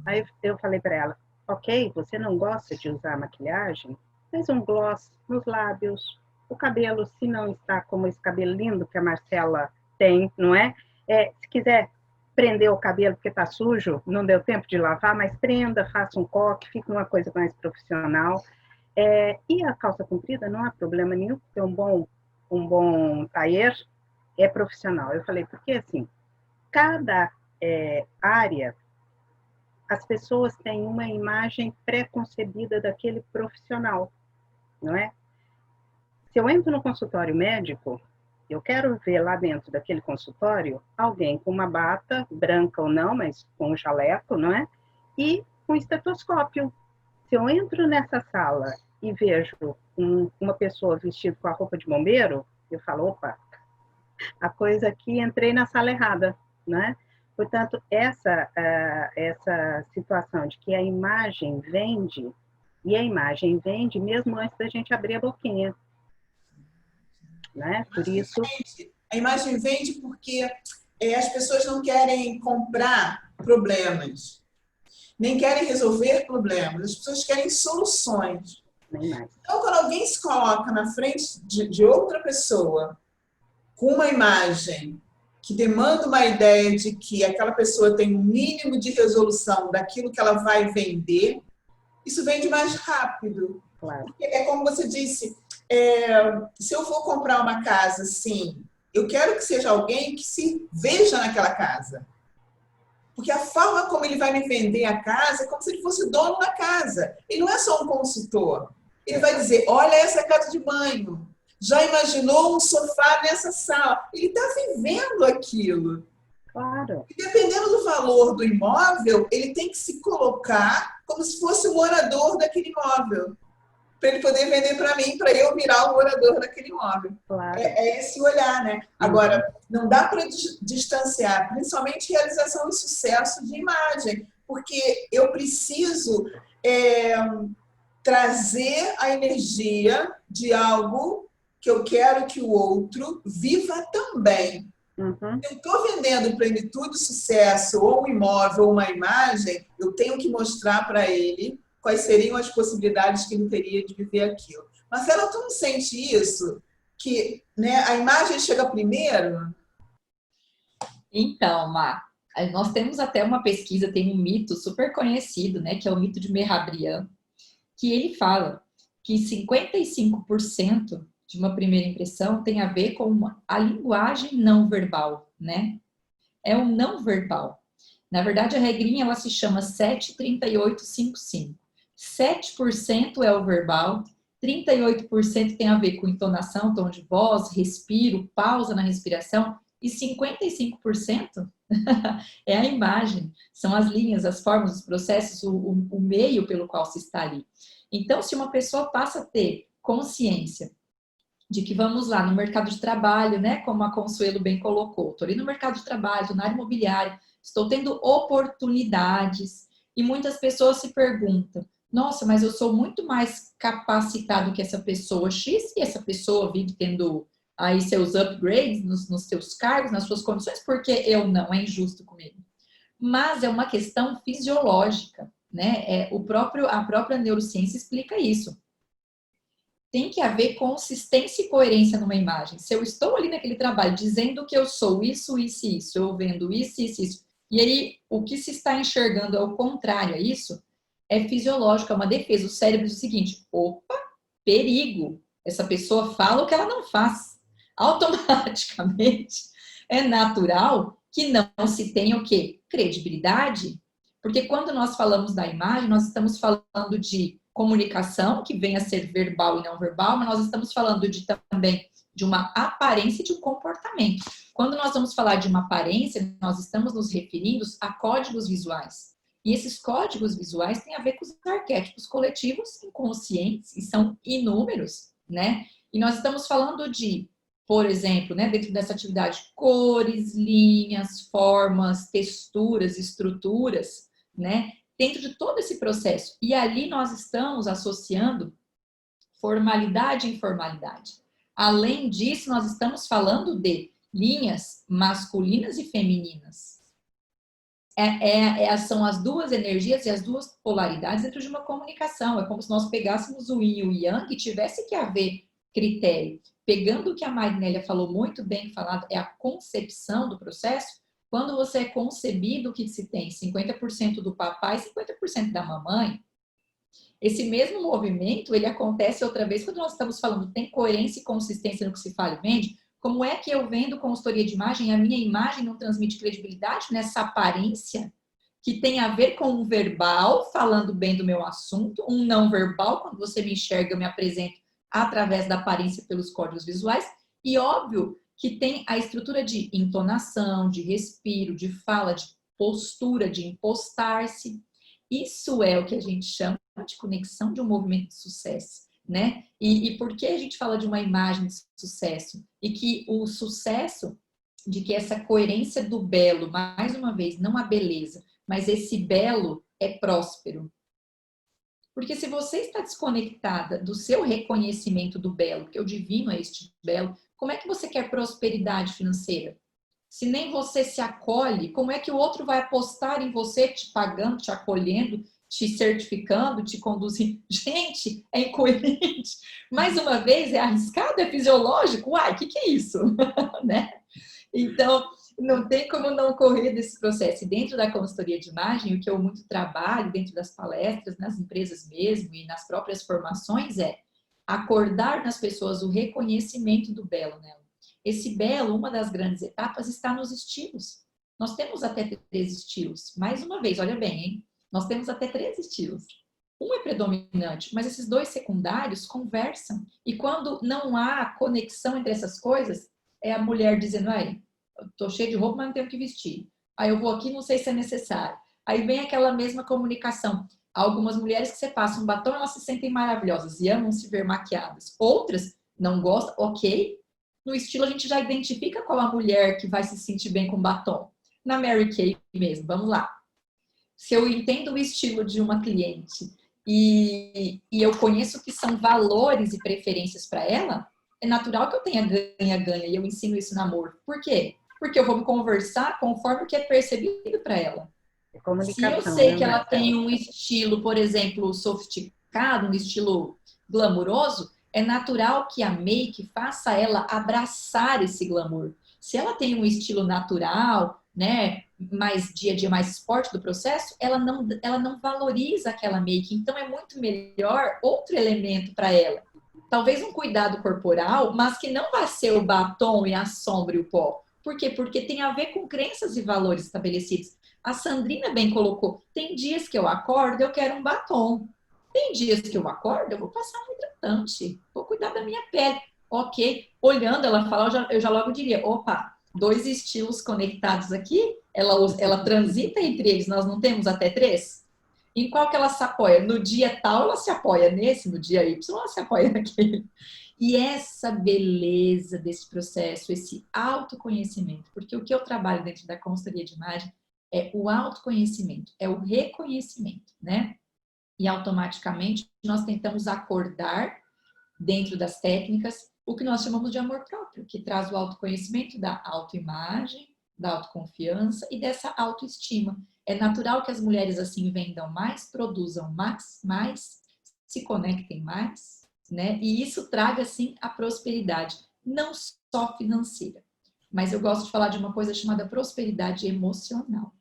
[SPEAKER 4] Aí eu falei para ela, ok, você não gosta de usar maquilhagem? Faz um gloss nos lábios, o cabelo, se não está como esse cabelo lindo que a Marcela tem, não é? Se quiser prender o cabelo porque está sujo, não deu tempo de lavar, mas prenda, faça um coque, fique uma coisa mais profissional. E a calça comprida não há problema nenhum, porque um bom tailleur é profissional. Eu falei, porque assim, cada área, as pessoas têm uma imagem pré-concebida daquele profissional, não é? Se eu entro no consultório médico, eu quero ver lá dentro daquele consultório alguém com uma bata, branca ou não, mas com um jaleco, não é? E um estetoscópio. Se eu entro nessa sala e vejo uma pessoa vestida com a roupa de bombeiro, eu falo, opa, a coisa aqui, entrei na sala errada, né? Portanto, essa situação de que a imagem vende, e a imagem vende mesmo antes da gente abrir a boquinha, né? Por isso...
[SPEAKER 1] A imagem vende porque as pessoas não querem comprar problemas, nem querem resolver problemas, as pessoas querem soluções. Então, quando alguém se coloca na frente de outra pessoa com uma imagem que demanda uma ideia de que aquela pessoa tem um mínimo de resolução daquilo que ela vai vender, isso vende mais rápido.
[SPEAKER 4] Claro.
[SPEAKER 1] Porque é como você disse, se eu vou comprar uma casa, sim, eu quero que seja alguém que se veja naquela casa. Porque a forma como ele vai me vender a casa é como se ele fosse dono da casa. Ele não é só um consultor. Ele vai dizer, olha essa casa de banho. Já imaginou um sofá nessa sala? Ele está vivendo aquilo.
[SPEAKER 4] Claro.
[SPEAKER 1] E dependendo do valor do imóvel, ele tem que se colocar como se fosse o morador daquele imóvel. Para ele poder vender para mim, para eu virar o morador daquele imóvel.
[SPEAKER 4] Claro.
[SPEAKER 1] É esse olhar, né? Agora, não dá para distanciar, principalmente realização e sucesso de imagem, porque eu preciso trazer a energia de algo que eu quero que o outro viva também.
[SPEAKER 4] Uhum.
[SPEAKER 1] Eu estou vendendo plenitude, sucesso, ou um imóvel, ou uma imagem, eu tenho que mostrar para ele quais seriam as possibilidades que ele teria de viver aquilo. Marcela, tu não sente isso? Que, né, a imagem chega primeiro?
[SPEAKER 2] Então, Má, nós temos até uma pesquisa, tem um mito super conhecido, né, que é o mito de Merhabrian, que ele fala que 55% de uma primeira impressão tem a ver com a linguagem não verbal, né? É o não verbal. Na verdade, a regrinha ela se chama 7-38-55. 7% é o verbal, 38% tem a ver com entonação, tom de voz, respiro, pausa na respiração, e 55% é a imagem, são as linhas, as formas, os processos, o meio pelo qual se está ali. Então, se uma pessoa passa a ter consciência de que, vamos lá, no mercado de trabalho, né, como a Consuelo bem colocou, estou ali no mercado de trabalho, estou na área imobiliária, estou tendo oportunidades, e muitas pessoas se perguntam, nossa, mas eu sou muito mais capacitado que essa pessoa X, e essa pessoa vive tendo aí seus upgrades nos seus cargos, nas suas condições, porque eu não, é injusto comigo. Mas é uma questão fisiológica, né? A própria neurociência explica isso. Tem que haver consistência e coerência numa imagem. Se eu estou ali naquele trabalho dizendo que eu sou isso, isso e isso, eu vendo isso, isso, isso, e aí o que se está enxergando é o contrário a isso, é fisiológico, é uma defesa. O cérebro diz o seguinte, opa, perigo, essa pessoa fala o que ela não faz. Automaticamente é natural que não se tenha o quê? Credibilidade. Porque quando nós falamos da imagem, nós estamos falando de comunicação, que vem a ser verbal e não verbal, mas nós estamos falando também de uma aparência e de um comportamento. Quando nós vamos falar de uma aparência, nós estamos nos referindo a códigos visuais. E esses códigos visuais têm a ver com os arquétipos coletivos inconscientes, e são inúmeros, né? E nós estamos falando de, por exemplo, né, dentro dessa atividade, cores, linhas, formas, texturas, estruturas, né, dentro de todo esse processo. E ali nós estamos associando formalidade e informalidade. Além disso, nós estamos falando de linhas masculinas e femininas. São as duas energias e as duas polaridades dentro de uma comunicação. É como se nós pegássemos o yin e o yang e tivesse que haver critério. Pegando o que a Marinélia falou muito bem falado, é a concepção do processo. Quando você é concebido, o que se tem? 50% do papai e 50% da mamãe. Esse mesmo movimento, ele acontece outra vez quando nós estamos falando, tem coerência e consistência no que se fala e vende. Como é que eu vendo consultoria de imagem, a minha imagem não transmite credibilidade nessa aparência que tem a ver com um verbal, falando bem do meu assunto, um não verbal, quando você me enxerga, eu me apresento através da aparência pelos códigos visuais, e óbvio que tem a estrutura de entonação, de respiro, de fala, de postura, de impostar-se. Isso é o que a gente chama de conexão de um movimento de sucesso, né? E por que a gente fala de uma imagem de sucesso? E que o sucesso, de que essa coerência do belo, mais uma vez, não a beleza, mas esse belo é próspero. Porque se você está desconectada do seu reconhecimento do belo, que o divino é este belo, como é que você quer prosperidade financeira? Se nem você se acolhe, como é que o outro vai apostar em você, te pagando, te acolhendo, te certificando, te conduzindo? Gente, é incoerente. Mais uma vez, é arriscado, é fisiológico? Uai, o que é isso? Né? Então, não tem como não correr desse processo. E dentro da consultoria de imagem, o que eu muito trabalho dentro das palestras, nas empresas mesmo e nas próprias formações é acordar nas pessoas o reconhecimento do belo nela. Esse belo, uma das grandes etapas, está nos estilos. Nós temos até 3 estilos. Mais uma vez, olha bem, hein? Nós temos até 3 estilos. Um é predominante, mas esses 2 secundários conversam. E quando não há conexão entre essas coisas, é a mulher dizendo, ai, eu tô cheia de roupa, mas não tenho o que vestir. Aí eu vou aqui, não sei se é necessário. Aí vem aquela mesma comunicação. Algumas mulheres que você passa um batom, elas se sentem maravilhosas e amam se ver maquiadas. Outras não gostam, ok. No estilo, a gente já identifica qual a mulher que vai se sentir bem com batom. Na Mary Kay mesmo, vamos lá. Se eu entendo o estilo de uma cliente e eu conheço que são valores e preferências para ela, é natural que eu tenha ganha-ganha e eu ensino isso no amor. Por quê? Porque eu vou conversar conforme o que é percebido para ela.
[SPEAKER 4] É
[SPEAKER 2] Se eu
[SPEAKER 4] comunicação,
[SPEAKER 2] sei
[SPEAKER 4] né,
[SPEAKER 2] que ela
[SPEAKER 4] Marcela?
[SPEAKER 2] tem um estilo, por exemplo, sofisticado, um estilo glamouroso, é natural que a make faça ela abraçar esse glamour. Se ela tem um estilo natural, né, mais dia a dia, mais esporte do processo, ela não valoriza aquela make. Então é muito melhor outro elemento para ela. Talvez um cuidado corporal, mas que não vai ser o batom e a sombra e o pó. Por quê? Porque tem a ver com crenças e valores estabelecidos. A Sandrina bem colocou, tem dias que eu acordo, eu quero um batom. Tem dias que eu acordo, eu vou passar um hidratante, vou cuidar da minha pele. Ok, olhando, ela fala, eu já logo diria, opa, dois estilos conectados aqui, ela transita entre eles, nós não temos até três? Em qual que ela se apoia? No dia tal, ela se apoia nesse, no dia Y, ela se apoia naquele. E essa beleza desse processo, esse autoconhecimento, porque o que eu trabalho dentro da consultoria de imagem é o autoconhecimento, é o reconhecimento, né? E automaticamente nós tentamos acordar dentro das técnicas o que nós chamamos de amor próprio, que traz o autoconhecimento da autoimagem, da autoconfiança e dessa autoestima. É natural que as mulheres assim vendam mais, produzam mais, se conectem mais, né? E isso traga assim a prosperidade, não só financeira, mas eu gosto de falar de uma coisa chamada prosperidade emocional,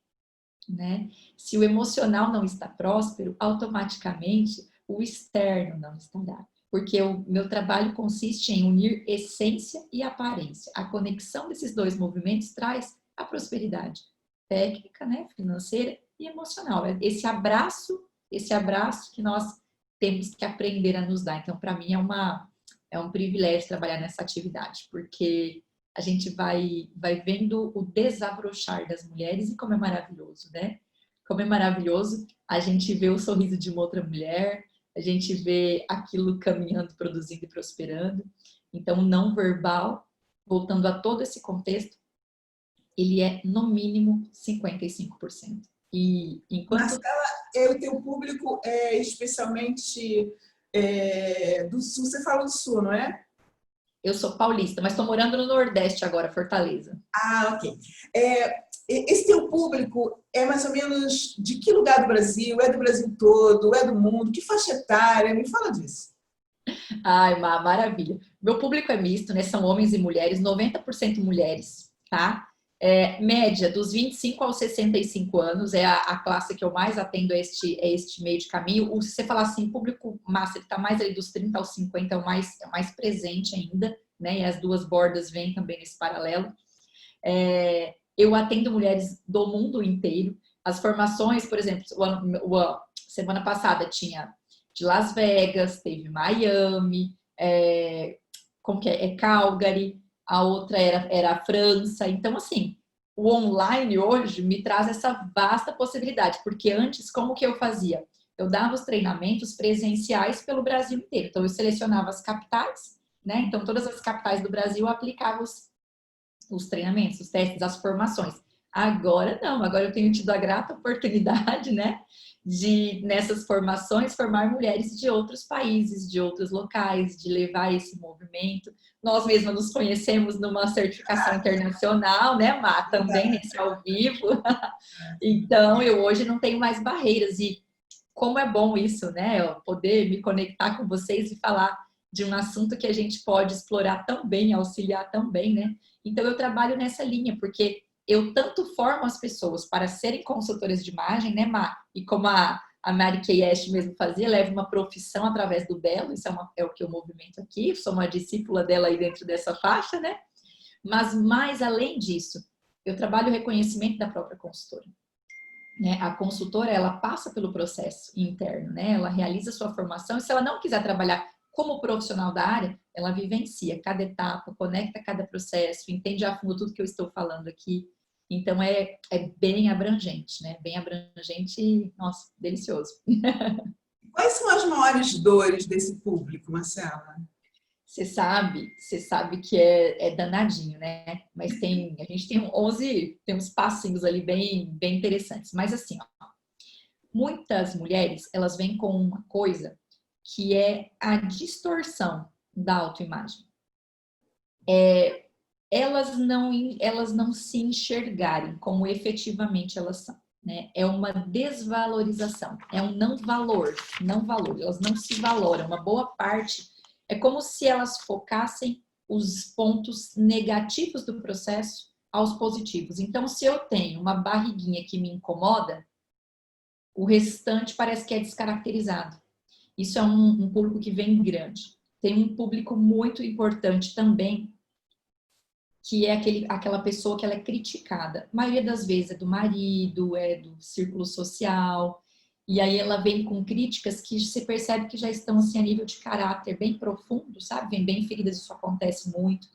[SPEAKER 2] né? Se o emocional não está próspero, automaticamente o externo não estará. Porque o meu trabalho consiste em unir essência e aparência. A conexão desses dois movimentos traz a prosperidade técnica, né, financeira e emocional. É esse abraço que nós temos que aprender a nos dar. Então, para mim é um privilégio trabalhar nessa atividade, porque a gente vai vendo o desabrochar das mulheres e como é maravilhoso, né? Como é maravilhoso a gente vê o sorriso de uma outra mulher, a gente vê aquilo caminhando, produzindo e prosperando. Então, o não verbal, voltando a todo esse contexto, ele é no mínimo 55%. E enquanto...
[SPEAKER 1] Marcela, o teu público é especialmente do Sul, você fala do Sul, não é?
[SPEAKER 2] Eu sou paulista, mas estou morando no Nordeste agora, Fortaleza.
[SPEAKER 1] Ah, ok. Esse teu público é mais ou menos de que lugar do Brasil? É do Brasil todo? É do mundo? Que faixa etária? Me fala disso.
[SPEAKER 2] Ai, maravilha. Meu público é misto, né? São homens e mulheres, 90% mulheres, tá? Média, dos 25 aos 65 anos, é a classe que eu mais atendo a este meio de caminho. Se você falar assim, público massa, ele tá mais ali dos 30 aos 50, é o mais presente ainda, né? E as duas bordas vêm também nesse paralelo. Eu atendo mulheres do mundo inteiro. As formações, por exemplo, semana passada tinha de Las Vegas, teve Miami, como que é Calgary, a outra era a França. Então, assim, o online hoje me traz essa vasta possibilidade, porque antes, como que eu fazia? Eu dava os treinamentos presenciais pelo Brasil inteiro. Então, eu selecionava as capitais, né? Então, todas as capitais do Brasil eu aplicava os treinamentos, os testes, as formações. Agora não, agora eu tenho tido a grata oportunidade, né, de nessas formações formar mulheres de outros países, de outros locais, de levar esse movimento. Nós mesmas nos conhecemos numa certificação internacional, né, Má, também nesse ao vivo. Então, eu hoje não tenho mais barreiras e como é bom isso, né, eu poder me conectar com vocês e falar de um assunto que a gente pode explorar tão bem, auxiliar tão bem, né? Então, eu trabalho nessa linha, porque eu tanto formo as pessoas para serem consultoras de imagem, né, Má? E como a Mary Kay Ash mesmo fazia, leva uma profissão através do belo, isso é o que eu movimento aqui, sou uma discípula dela aí dentro dessa faixa, né? Mas, mais além disso, eu trabalho o reconhecimento da própria consultora. Né? A consultora, ela passa pelo processo interno, né? Ela realiza sua formação e se ela não quiser trabalhar como profissional da área, ela vivencia cada etapa, conecta cada processo, entende a fundo tudo que eu estou falando aqui. Então, é bem abrangente, né? Bem abrangente e, nossa, delicioso.
[SPEAKER 1] Quais são as maiores dores desse público, Marcela?
[SPEAKER 2] Você sabe que é danadinho, né? Mas a gente tem uns passinhos ali bem interessantes. Mas assim, ó, muitas mulheres, elas vêm com uma coisa que é a distorção da autoimagem. Elas não se enxergarem como efetivamente elas são. né? É uma desvalorização, é um não valor, elas não se valoram. Uma boa parte é como se elas focassem os pontos negativos do processo aos positivos. Então, se eu tenho uma barriguinha que me incomoda, o restante parece que é descaracterizado. Isso é um público que vem grande. Tem um público muito importante também, que é aquela pessoa que ela é criticada. A maioria das vezes é do marido, é do círculo social, e aí ela vem com críticas que você percebe que já estão assim, a nível de caráter bem profundo, sabe? Vem bem feridas, isso acontece muito.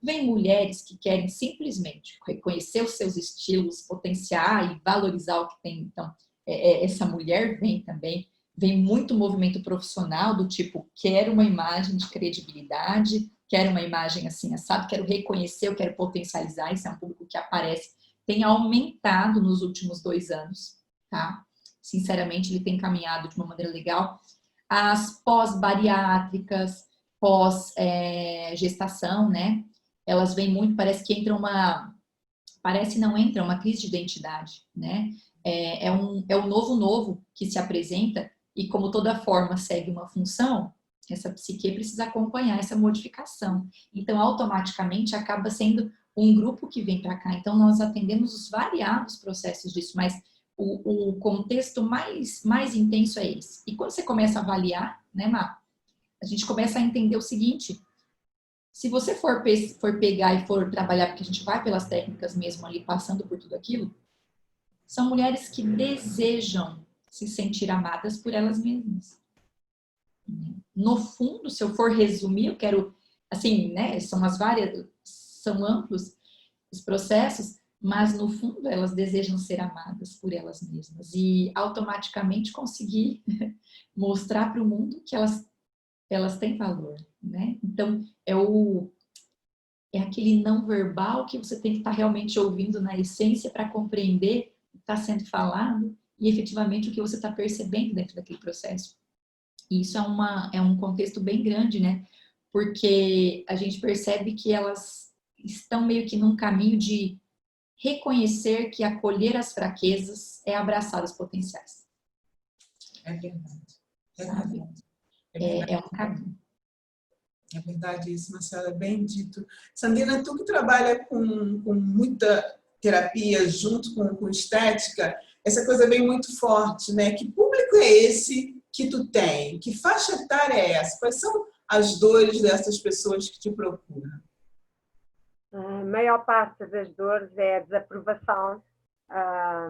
[SPEAKER 2] Vem mulheres que querem simplesmente reconhecer os seus estilos, potenciar e valorizar o que tem. Então, essa mulher vem também. Vem muito movimento profissional do tipo, quero uma imagem de credibilidade, quero uma imagem assim, assado, quero reconhecer, eu quero potencializar. Isso é um público que aparece, tem aumentado nos últimos 2 anos, tá? Sinceramente, ele tem caminhado de uma maneira legal. As pós-bariátricas, pós-gestação, né? Elas vêm muito, parece que entra parece não entra, uma crise de identidade, né? É um novo que se apresenta e como toda forma segue uma função, essa psique precisa acompanhar essa modificação. Então, automaticamente, acaba sendo um grupo que vem para cá. Então, nós atendemos os variados processos disso, mas o contexto mais intenso é esse. E quando você começa a avaliar, né, Má? A gente começa a entender o seguinte: se você for pegar e for trabalhar, porque a gente vai pelas técnicas mesmo ali, passando por tudo aquilo, são mulheres que desejam se sentir amadas por elas mesmas. No fundo, se eu for resumir, eu quero, assim, né, são amplos os processos, mas no fundo elas desejam ser amadas por elas mesmas e automaticamente conseguir mostrar para o mundo que elas têm valor, né? Então, é aquele não verbal que você tem que estar realmente ouvindo na essência para compreender o que está sendo falado e efetivamente o que você está percebendo dentro daquele processo. E isso é um contexto bem grande, né? Porque a gente percebe que elas estão meio que num caminho de reconhecer que acolher as fraquezas é abraçar os potenciais.
[SPEAKER 1] É verdade.
[SPEAKER 2] Sabe? É um caminho.
[SPEAKER 1] É verdade isso, Marcela, é bem dito. Sandrina, tu que trabalha com muita terapia junto com estética, essa coisa vem muito forte, né? Que público é esse que tu tem? Que faixa etária é essa? Quais são as dores dessas pessoas que te procuram?
[SPEAKER 3] A maior parte das dores é a desaprovação, a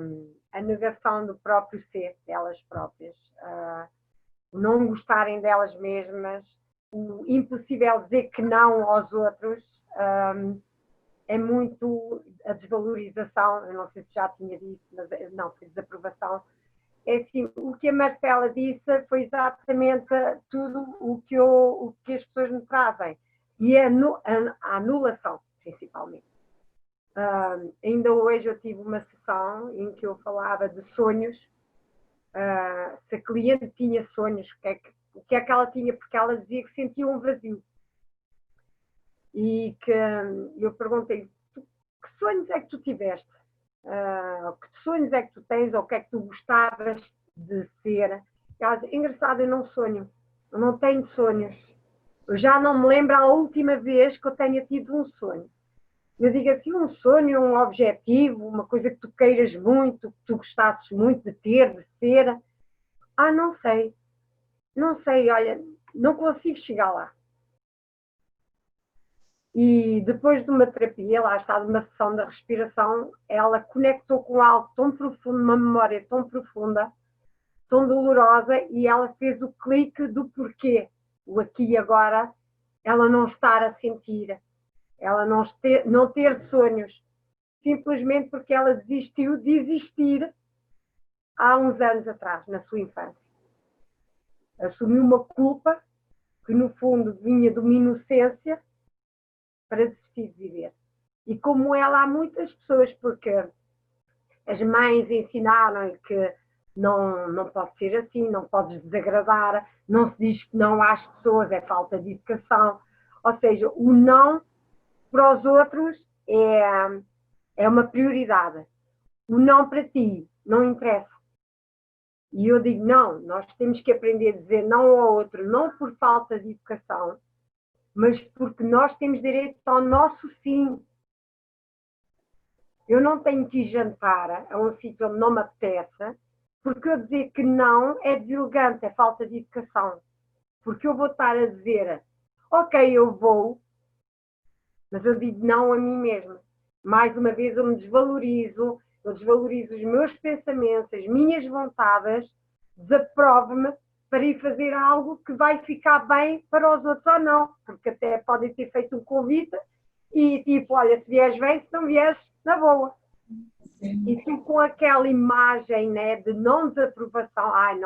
[SPEAKER 3] negação do próprio ser delas próprias, o não gostarem delas mesmas, o impossível dizer que não aos outros, é muito a desvalorização, eu não sei se já tinha dito, mas não, foi desaprovação. É assim, o que a Marcela disse foi exatamente tudo o que as pessoas me trazem. E a anulação, principalmente. Ainda hoje eu tive uma sessão em que eu falava de sonhos. Se a cliente tinha sonhos, o que é que ela tinha? Porque ela dizia que sentia um vazio. E que eu perguntei, que sonhos é que tu tiveste? Que sonhos é que tu tens? Ou o que é que tu gostavas de ser? Ela disse, engraçado, eu não sonho. Eu não tenho sonhos. Eu já não me lembro a última vez que eu tenha tido um sonho. Eu digo assim, um sonho, um objetivo, uma coisa que tu queiras muito, que tu gostasses muito de ter, de ser. Não sei. Não sei, olha, não consigo chegar lá. E depois de uma terapia, lá está, de uma sessão da respiração, ela conectou com algo tão profundo, uma memória tão profunda, tão dolorosa, e ela fez o clique do porquê, o aqui e agora, ela não estar a sentir, ela não ter sonhos, simplesmente porque ela desistiu de existir há uns anos atrás, na sua infância. Assumiu uma culpa que, no fundo, vinha de uma inocência para desistir de viver. E como ela, há muitas pessoas, porque as mães ensinaram que não pode ser assim, não podes desagradar, não se diz que não às pessoas, é falta de educação. Ou seja, o não para os outros é uma prioridade. O não para ti não interessa. E eu digo, não, nós temos que aprender a dizer não ao outro, não por falta de educação, mas porque nós temos direito ao nosso sim. Eu não tenho que ir jantar a um sítio onde não me apetece, porque eu dizer que não é deselegante, é falta de educação. Porque eu vou estar a dizer, ok, eu vou, mas eu digo não a mim mesma. Mais uma vez eu me desvalorizo, eu desvalorizo os meus pensamentos, as minhas vontades, desaprovo-me para ir fazer algo que vai ficar bem para os outros ou não. Porque até podem ter feito um convite e tipo, olha, se vieres bem, se não vieres, na boa. Sim. E tu com aquela imagem, né, de não desaprovação, ai,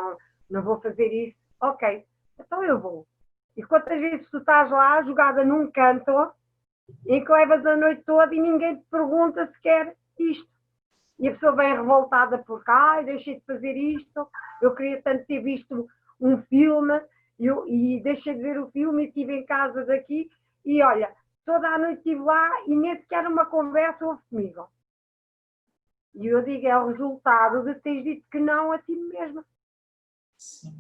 [SPEAKER 3] não vou fazer isso, ok, então eu vou. E quantas vezes tu estás lá jogada num canto em que levas a noite toda e ninguém te pergunta se quer isto. E a pessoa vem revoltada porque, ai, deixei de fazer isto, eu queria tanto ter visto um filme, e deixei de ver o filme e estive em casa daqui, e olha, toda a noite estive lá e nem sequer uma conversa houve comigo. E eu digo, é o resultado de teres dito que não a ti mesma.
[SPEAKER 1] Sim.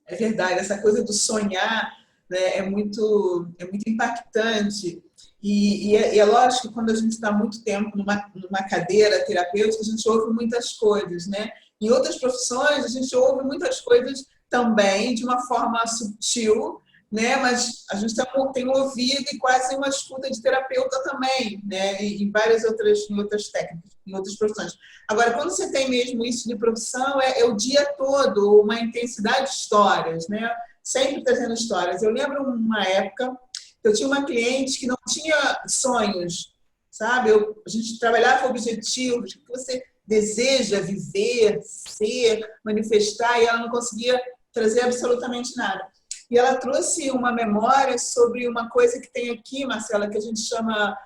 [SPEAKER 1] É verdade, essa coisa do sonhar, né, é muito impactante. E é lógico que quando a gente está muito tempo numa cadeira terapêutica, a gente ouve muitas coisas, né? Em outras profissões, a gente ouve muitas coisas também de uma forma sutil, né? Mas a gente tem ouvido e quase uma escuta de terapeuta também, né? Em várias outras técnicas, em outras profissões. Agora, quando você tem mesmo isso de profissão, é o dia todo, uma intensidade de histórias, né? Sempre trazendo histórias. Eu lembro uma época que eu tinha uma cliente que não tinha sonhos, sabe? A gente trabalhava objetivos, o que você deseja viver, ser, manifestar, e ela não conseguia trazer absolutamente nada. E ela trouxe uma memória sobre uma coisa que tem aqui, Marcela, que a gente chama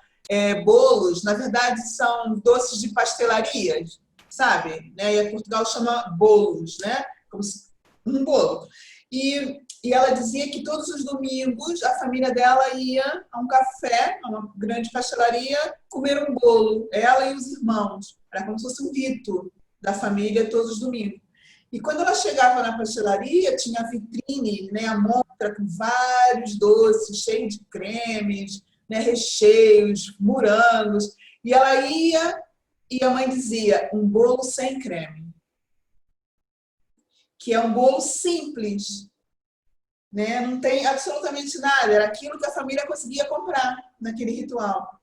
[SPEAKER 1] bolos. Na verdade, são doces de pastelarias, sabe? Né? E Portugal chama bolos, né? Como um bolo. E ela dizia que todos os domingos a família dela ia a um café, a uma grande pastelaria, comer um bolo. Ela e os irmãos. Era como se fosse um rito da família todos os domingos. E quando ela chegava na pastelaria, tinha a vitrine, né, a montra com vários doces, cheios de cremes, né, recheios, morangos. E ela ia e a mãe dizia, um bolo sem creme. Que é um bolo simples, né? Não tem absolutamente nada. Era aquilo que a família conseguia comprar naquele ritual.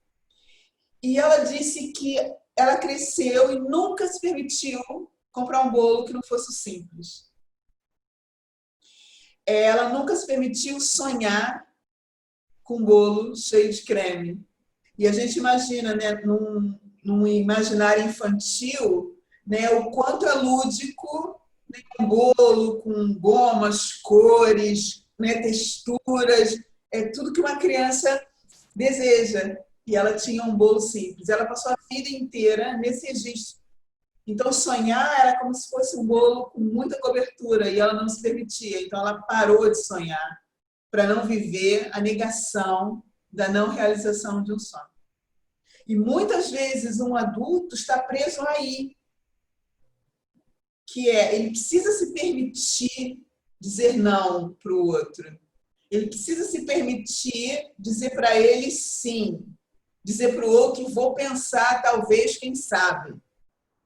[SPEAKER 1] E ela disse que ela cresceu e nunca se permitiu comprar um bolo que não fosse simples. Ela nunca se permitiu sonhar com um bolo cheio de creme. E a gente imagina, né, num imaginário infantil, né, o quanto é lúdico, né, um bolo com gomas, cores, né, texturas, é tudo que uma criança deseja. E ela tinha um bolo simples. Ela passou a vida inteira nesse registro. Então, sonhar era como se fosse um bolo com muita cobertura e ela não se permitia. Então, ela parou de sonhar para não viver a negação da não realização de um sonho. E muitas vezes um adulto está preso aí, que ele precisa se permitir dizer não para o outro. Ele precisa se permitir dizer para ele sim. Dizer para o outro, vou pensar, talvez, quem sabe.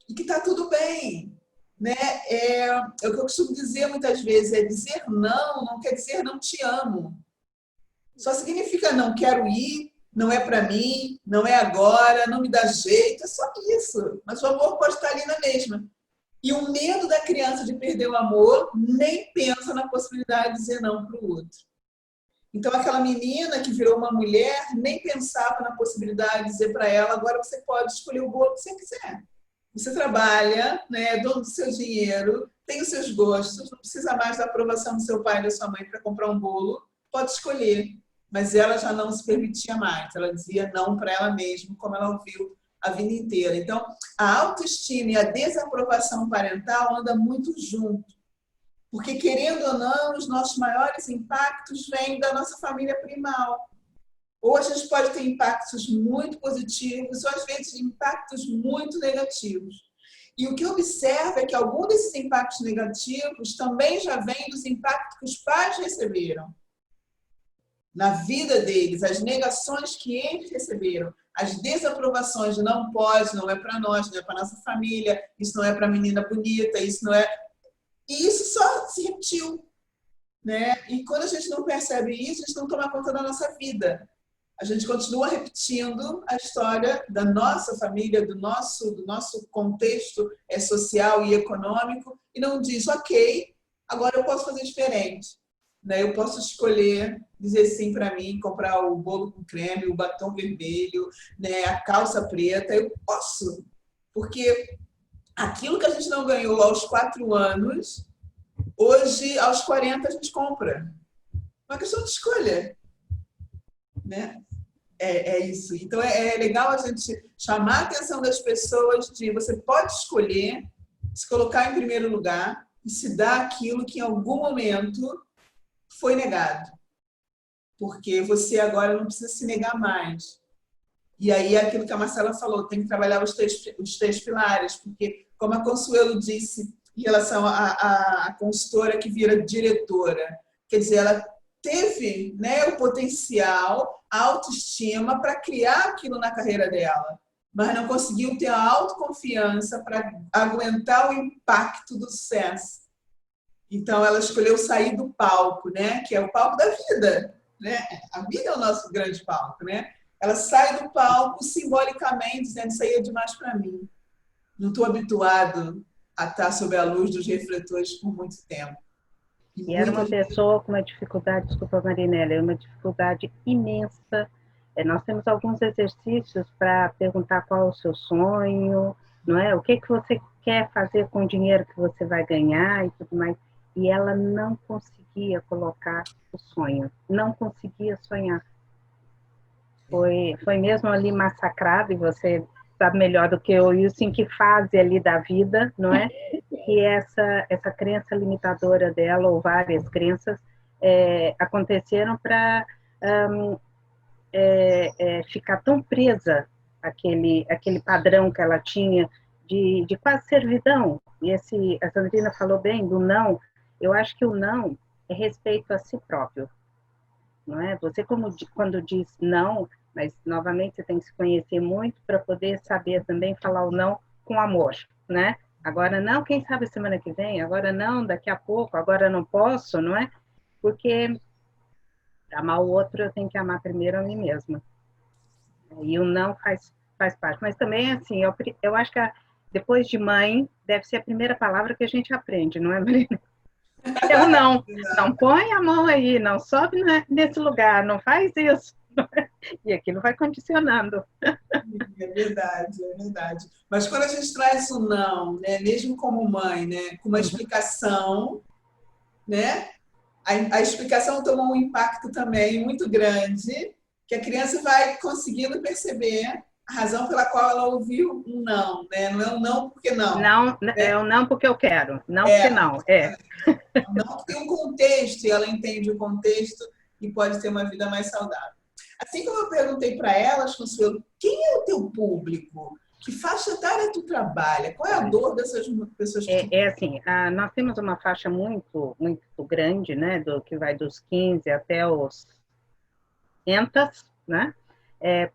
[SPEAKER 1] E que está tudo bem. Né? É o que eu costumo dizer muitas vezes, dizer não quer dizer não te amo. Só significa não quero ir, não é para mim, não é agora, não me dá jeito, é só isso. Mas o amor pode estar ali na mesma. E o medo da criança de perder o amor nem pensa na possibilidade de dizer não para o outro. Então, aquela menina que virou uma mulher nem pensava na possibilidade de dizer para ela, agora você pode escolher o bolo que você quiser. Você trabalha, né, é dono do seu dinheiro, tem os seus gostos, não precisa mais da aprovação do seu pai e da sua mãe para comprar um bolo, pode escolher. Mas ela já não se permitia mais, ela dizia não para ela mesma, como ela ouviu a vida inteira. Então, a autoestima e a desaprovação parental andam muito junto. Porque, querendo ou não, os nossos maiores impactos vêm da nossa família primal. Ou a gente pode ter impactos muito positivos, ou às vezes impactos muito negativos. E o que eu observo é que algum desses impactos negativos também já vem dos impactos que os pais receberam na vida deles, as negações que eles receberam, as desaprovações de não pode, não é para nós, não é para nossa família, isso não é para menina bonita, isso não é... E isso só se repetiu, né? E quando a gente não percebe isso, a gente não toma conta da nossa vida. A gente continua repetindo a história da nossa família, do nosso contexto social e econômico, e não diz, ok, agora eu posso fazer diferente. Né? Eu posso escolher dizer sim para mim, comprar o bolo com creme, o batom vermelho, né? A calça preta, eu posso. Porque aquilo que a gente não ganhou aos 4 anos, hoje, aos 40, a gente compra. Uma questão de escolha. Né? É isso. Então, é legal a gente chamar a atenção das pessoas de você pode escolher se colocar em primeiro lugar e se dar aquilo que em algum momento foi negado. Porque você agora não precisa se negar mais. E aí é aquilo que a Marcela falou, tem que trabalhar os três pilares, porque, como a Consuelo disse em relação à consultora que vira diretora, quer dizer, ela teve, né, o potencial, a autoestima para criar aquilo na carreira dela, mas não conseguiu ter a autoconfiança para aguentar o impacto do sucesso. Então, ela escolheu sair do palco, né, que é o palco da vida. Né? A vida é o nosso grande palco. Né? Ela sai do palco simbolicamente, dizendo isso aí é demais para mim. Não estou habituado a estar sob a luz dos refletores por muito tempo.
[SPEAKER 4] E era uma pessoa com uma dificuldade, desculpa, Marinela, uma dificuldade imensa. Nós temos alguns exercícios para perguntar qual é o seu sonho, não é? O que você quer fazer com o dinheiro que você vai ganhar e tudo mais. E ela não conseguia colocar o sonho, não conseguia sonhar. Foi mesmo ali massacrado, e você sabe melhor do que eu, isso em que fase ali da vida, não é? Que essa crença limitadora dela, ou várias crenças, aconteceram para ficar tão presa àquele padrão que ela tinha de quase servidão. E a Sandrina falou bem do não. Eu acho que o não é respeito a si próprio, não é? Você, quando diz não, mas novamente você tem que se conhecer muito para poder saber também falar o não com amor, né? Agora não, quem sabe semana que vem, agora não, daqui a pouco, agora não posso, não é? Porque amar o outro eu tenho que amar primeiro a mim mesma. E o não faz parte. Mas também, assim, eu acho que depois de mãe, deve ser a primeira palavra que a gente aprende, não é, Marina? É o não. Não põe a mão aí, não sobe nesse lugar, não faz isso. E aquilo vai condicionando.
[SPEAKER 1] É verdade, é verdade. Mas quando a gente traz o não, né, mesmo como mãe, né, com uma explicação, né, a explicação toma um impacto também muito grande, que a criança vai conseguindo perceber a razão pela qual ela ouviu um não, né? Não é um não porque não.
[SPEAKER 4] Não,
[SPEAKER 1] né?
[SPEAKER 4] É um não porque eu quero, não porque não.
[SPEAKER 1] Não porque tem um contexto, e ela entende o contexto e pode ter uma vida mais saudável. Assim como eu perguntei para elas, Consuelo, quem é o teu público? Que faixa etária tu trabalha? Qual é a dor dessas pessoas que
[SPEAKER 4] assim, nós temos uma faixa muito, muito grande, né? Que vai dos 15 até os 500, né?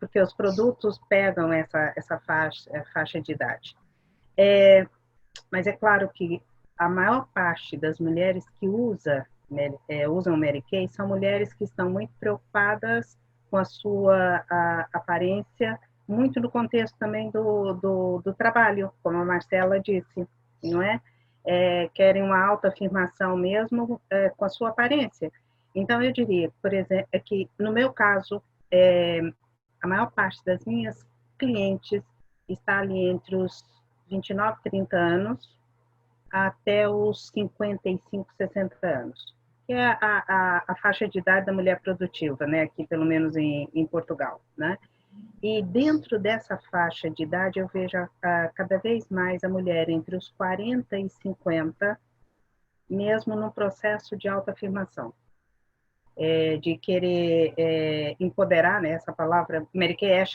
[SPEAKER 4] Porque os produtos pegam essa faixa de idade. Mas é claro que a maior parte das mulheres que usam Mary Kay são mulheres que estão muito preocupadas com a sua aparência, muito no contexto também do trabalho, como a Marcela disse, não é? Querem uma autoafirmação mesmo com a sua aparência. Então, eu diria, por exemplo, que no meu caso, a maior parte das minhas clientes está ali entre os 29, 30 anos até os 55, 60 anos, que é a faixa de idade da mulher produtiva, né? Aqui, pelo menos em Portugal, né? E dentro dessa faixa de idade, eu vejo cada vez mais a mulher entre os 40 e 50, mesmo no processo de autoafirmação. de querer empoderar, né? Essa palavra, Mary Kay Ash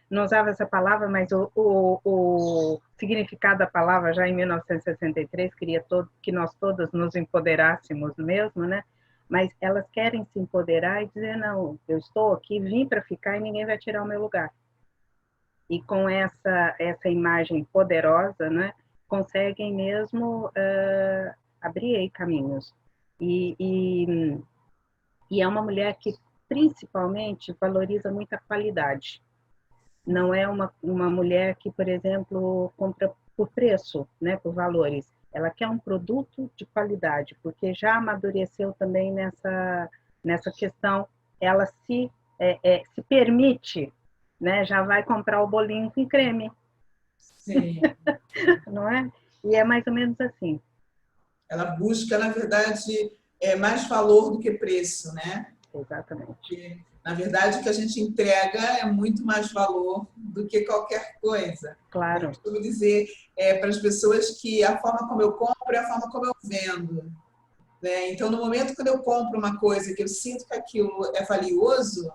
[SPEAKER 4] não usava essa palavra, mas o significado da palavra já em 1963 queria que nós todas nos empoderássemos mesmo, né? Mas elas querem se empoderar e dizer, não, eu estou aqui, vim para ficar e ninguém vai tirar o meu lugar. E com essa imagem poderosa, né, conseguem mesmo abrir aí caminhos. E é uma mulher que, principalmente, valoriza muito a qualidade. Não é uma mulher que, por exemplo, compra por preço, né, por valores. Ela quer um produto de qualidade, porque já amadureceu também nessa questão. Ela se permite, né, já vai comprar o bolinho com creme.
[SPEAKER 1] Sim.
[SPEAKER 4] Não é? E é mais ou menos assim.
[SPEAKER 1] Ela busca, na verdade, mais valor do que preço, né?
[SPEAKER 4] Exatamente.
[SPEAKER 1] Porque, na verdade, o que a gente entrega é muito mais valor do que qualquer coisa.
[SPEAKER 4] Claro.
[SPEAKER 1] Eu costumo dizer para as pessoas que a forma como eu compro é a forma como eu vendo. Né? Então, no momento que eu compro uma coisa que eu sinto que aquilo é valioso,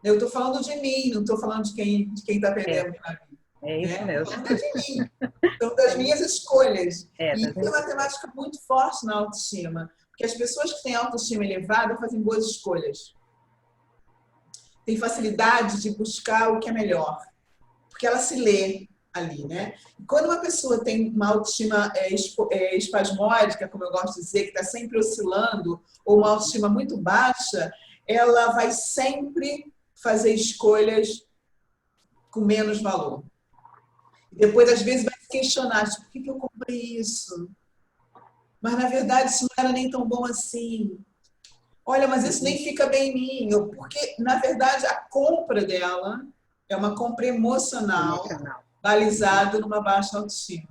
[SPEAKER 1] eu estou falando de mim, não estou falando de quem está vendendo para mim.
[SPEAKER 4] É isso mesmo.
[SPEAKER 1] Falando de mim. Então, das minhas escolhas. E
[SPEAKER 4] das
[SPEAKER 1] tem uma temática muito forte na autoestima. Porque as pessoas que têm autoestima elevada fazem boas escolhas. Tem facilidade de buscar o que é melhor. Porque ela se lê ali, né? E quando uma pessoa tem uma autoestima espasmódica, como eu gosto de dizer, que está sempre oscilando, ou uma autoestima muito baixa, ela vai sempre fazer escolhas com menos valor. E depois, às vezes, vai se questionar, tipo, por que eu comprei isso? Mas, na verdade, isso não era nem tão bom assim. Olha, mas isso nem fica bem em mim. Porque, na verdade, a compra dela é uma compra emocional. Balizada numa baixa autoestima.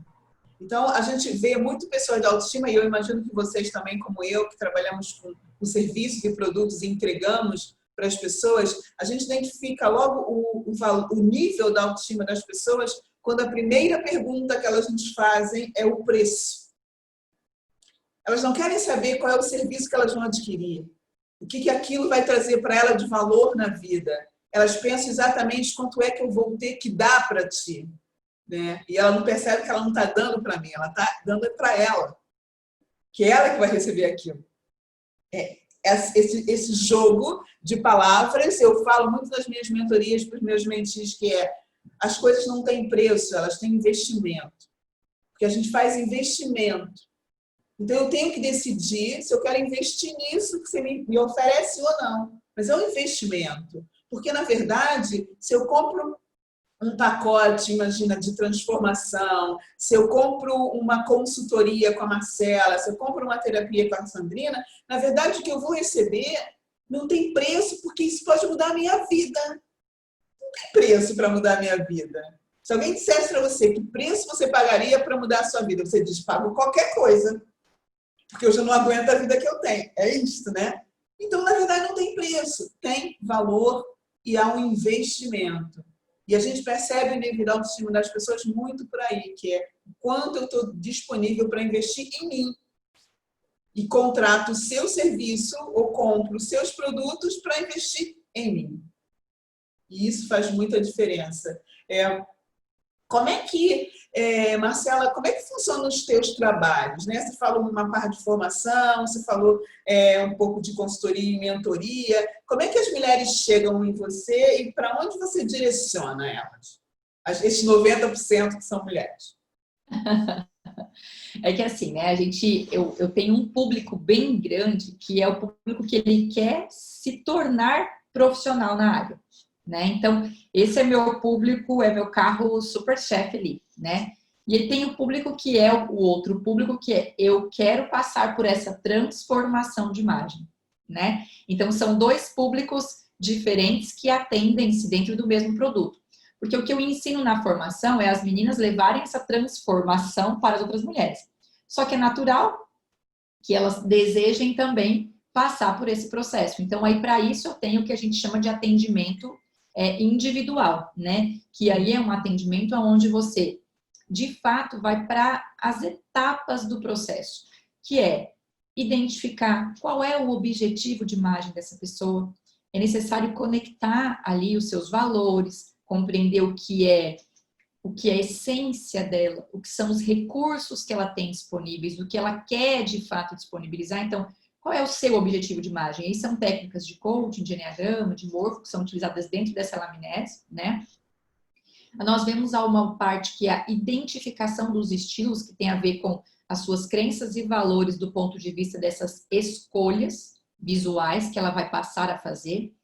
[SPEAKER 1] Então, a gente vê muito pessoas de autoestima, e eu imagino que vocês também, como eu, que trabalhamos com serviços e produtos e entregamos para as pessoas, a gente identifica logo o nível da autoestima das pessoas quando a primeira pergunta que elas nos fazem é o preço. Elas não querem saber qual é o serviço que elas vão adquirir, o que aquilo vai trazer para ela de valor na vida. Elas pensam exatamente quanto é que eu vou ter que dar para ti. Né? E ela não percebe que ela não está dando para mim, ela está dando para ela. Que é ela que vai receber aquilo. Esse jogo de palavras, eu falo muito nas minhas mentorias para os meus mentis, que as coisas não têm preço, elas têm investimento. Porque a gente faz investimento. Então, eu tenho que decidir se eu quero investir nisso que você me oferece ou não. Mas é um investimento. Porque, na verdade, se eu compro um pacote, imagina, de transformação, se eu compro uma consultoria com a Marcela, se eu compro uma terapia com a Sandrina, na verdade, o que eu vou receber não tem preço, porque isso pode mudar a minha vida. Não tem preço para mudar a minha vida. Se alguém dissesse para você que preço você pagaria para mudar a sua vida, você diz, pago qualquer coisa, porque eu já não aguento a vida que eu tenho. É isso, né? Então, na verdade, não tem preço. Tem valor e há um investimento. E a gente percebe o nível de autoestima das pessoas muito por aí, que é o quanto eu estou disponível para investir em mim. E contrato o seu serviço ou compro os seus produtos para investir em mim. E isso faz muita diferença. Como é que, Marcela, como é que funcionam os teus trabalhos? Né? Você falou uma parte de formação, você falou um pouco de consultoria e mentoria. Como é que as mulheres chegam em você e para onde você direciona elas? Esses 90% que são mulheres.
[SPEAKER 2] É que assim, né? Eu tenho um público bem grande que é o público que ele quer se tornar profissional na área. Né? Então, esse é meu público, é meu carro super chefe ali, né? E ele tem o público que é o outro público que é eu quero passar por essa transformação de imagem, né? Então, são dois públicos diferentes que atendem-se dentro do mesmo produto. Porque o que eu ensino na formação é as meninas levarem essa transformação para as outras mulheres. Só que é natural que elas desejem também passar por esse processo. Então, aí para isso eu tenho o que a gente chama de atendimento individual, né? Que aí é um atendimento onde você, de fato, vai para as etapas do processo, que é identificar qual é o objetivo de imagem dessa pessoa. É necessário conectar ali os seus valores, compreender o que é a essência dela, o que são os recursos que ela tem disponíveis, o que ela quer de fato disponibilizar. Então, qual é o seu objetivo de imagem? Aí são técnicas de coaching, de enneagrama, de morfo, que são utilizadas dentro dessa anamnese, né? Nós vemos uma parte que é a identificação dos estilos, que tem a ver com as suas crenças e valores do ponto de vista dessas escolhas visuais que ela vai passar a fazer.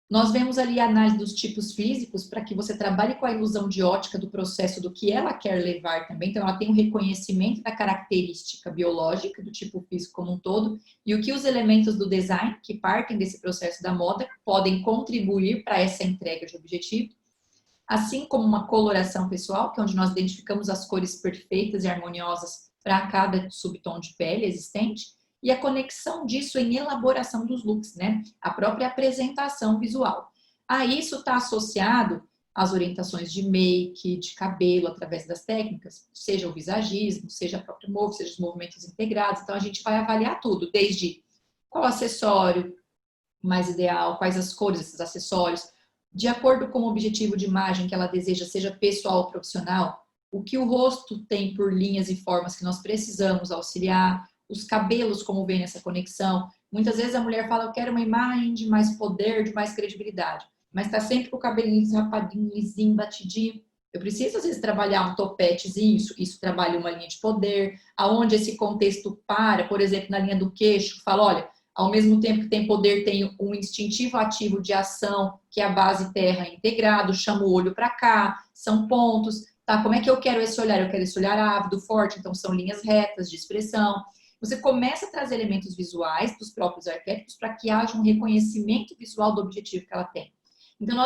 [SPEAKER 2] Nós vemos ali a análise dos tipos físicos para que você trabalhe com a ilusão de ótica do processo do que ela quer levar também. Então, ela tem um reconhecimento da característica biológica do tipo físico como um todo e o que os elementos do design, que partem desse processo da moda, podem contribuir para essa entrega de objetivo. Assim como uma coloração pessoal, que é onde nós identificamos as cores perfeitas e harmoniosas para cada subtom de pele existente. E a conexão disso em elaboração dos looks, né? A própria apresentação visual. A isso está associado às orientações de make, de cabelo, através das técnicas, seja o visagismo, seja a própria morfo, seja os movimentos integrados. Então, a gente vai avaliar tudo, desde qual acessório mais ideal, quais as cores desses acessórios, de acordo com o objetivo de imagem que ela deseja, seja pessoal ou profissional, o que o rosto tem por linhas e formas que nós precisamos auxiliar, os cabelos, como vem nessa conexão. Muitas vezes a mulher fala, eu quero uma imagem de mais poder, de mais credibilidade, mas tá sempre com o cabelinho rapadinho, lisinho, batidinho. Eu preciso, às vezes, trabalhar um topetezinho, isso trabalha uma linha de poder, aonde esse contexto para, por exemplo, na linha do queixo, fala, olha, ao mesmo tempo que tem poder, tem um instintivo ativo de ação, que é a base terra integrado, chama o olho para cá, são pontos, tá? Como é que eu quero esse olhar? Eu quero esse olhar ávido, forte, então são linhas retas de expressão. Você começa a trazer elementos visuais dos próprios arquétipos para que haja um reconhecimento visual do objetivo que ela tem. Então,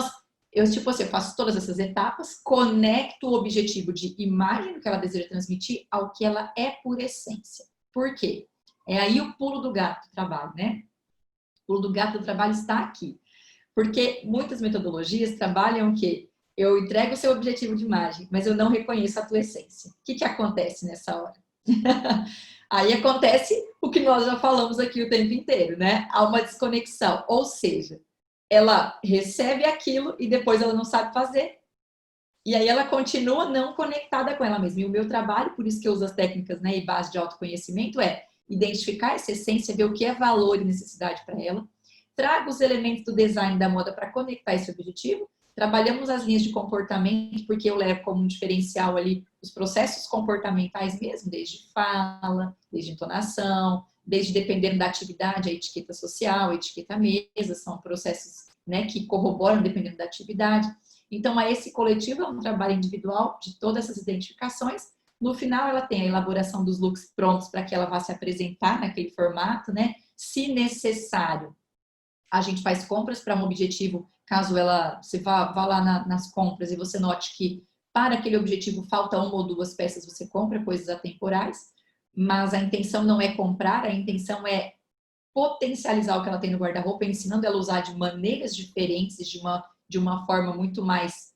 [SPEAKER 2] eu faço todas essas etapas, conecto o objetivo de imagem que ela deseja transmitir ao que ela é por essência. Por quê? É aí o pulo do gato do trabalho, né? O pulo do gato do trabalho está aqui. Porque muitas metodologias trabalham o quê? Eu entrego o seu objetivo de imagem, mas eu não reconheço a tua essência. O que acontece nessa hora? Aí acontece o que nós já falamos aqui o tempo inteiro, né? Há uma desconexão, ou seja, ela recebe aquilo e depois ela não sabe fazer. E aí ela continua não conectada com ela mesma. E o meu trabalho, por isso que eu uso as técnicas, né, e base de autoconhecimento, é identificar essa essência, ver o que é valor e necessidade para ela. Trago os elementos do design da moda para conectar esse objetivo. Trabalhamos as linhas de comportamento, porque eu levo como um diferencial ali os processos comportamentais mesmo, desde fala, desde entonação, desde dependendo da atividade, a etiqueta social, a etiqueta mesa, são processos, né, que corroboram dependendo da atividade. Então, esse coletivo é um trabalho individual de todas essas identificações. No final, ela tem a elaboração dos looks prontos para que ela vá se apresentar naquele formato, né? Se necessário, a gente faz compras para um objetivo, caso você vá lá nas compras e você note que para aquele objetivo falta uma ou duas peças, você compra coisas atemporais, mas a intenção não é comprar, a intenção é potencializar o que ela tem no guarda-roupa, ensinando ela a usar de maneiras diferentes, de uma forma muito mais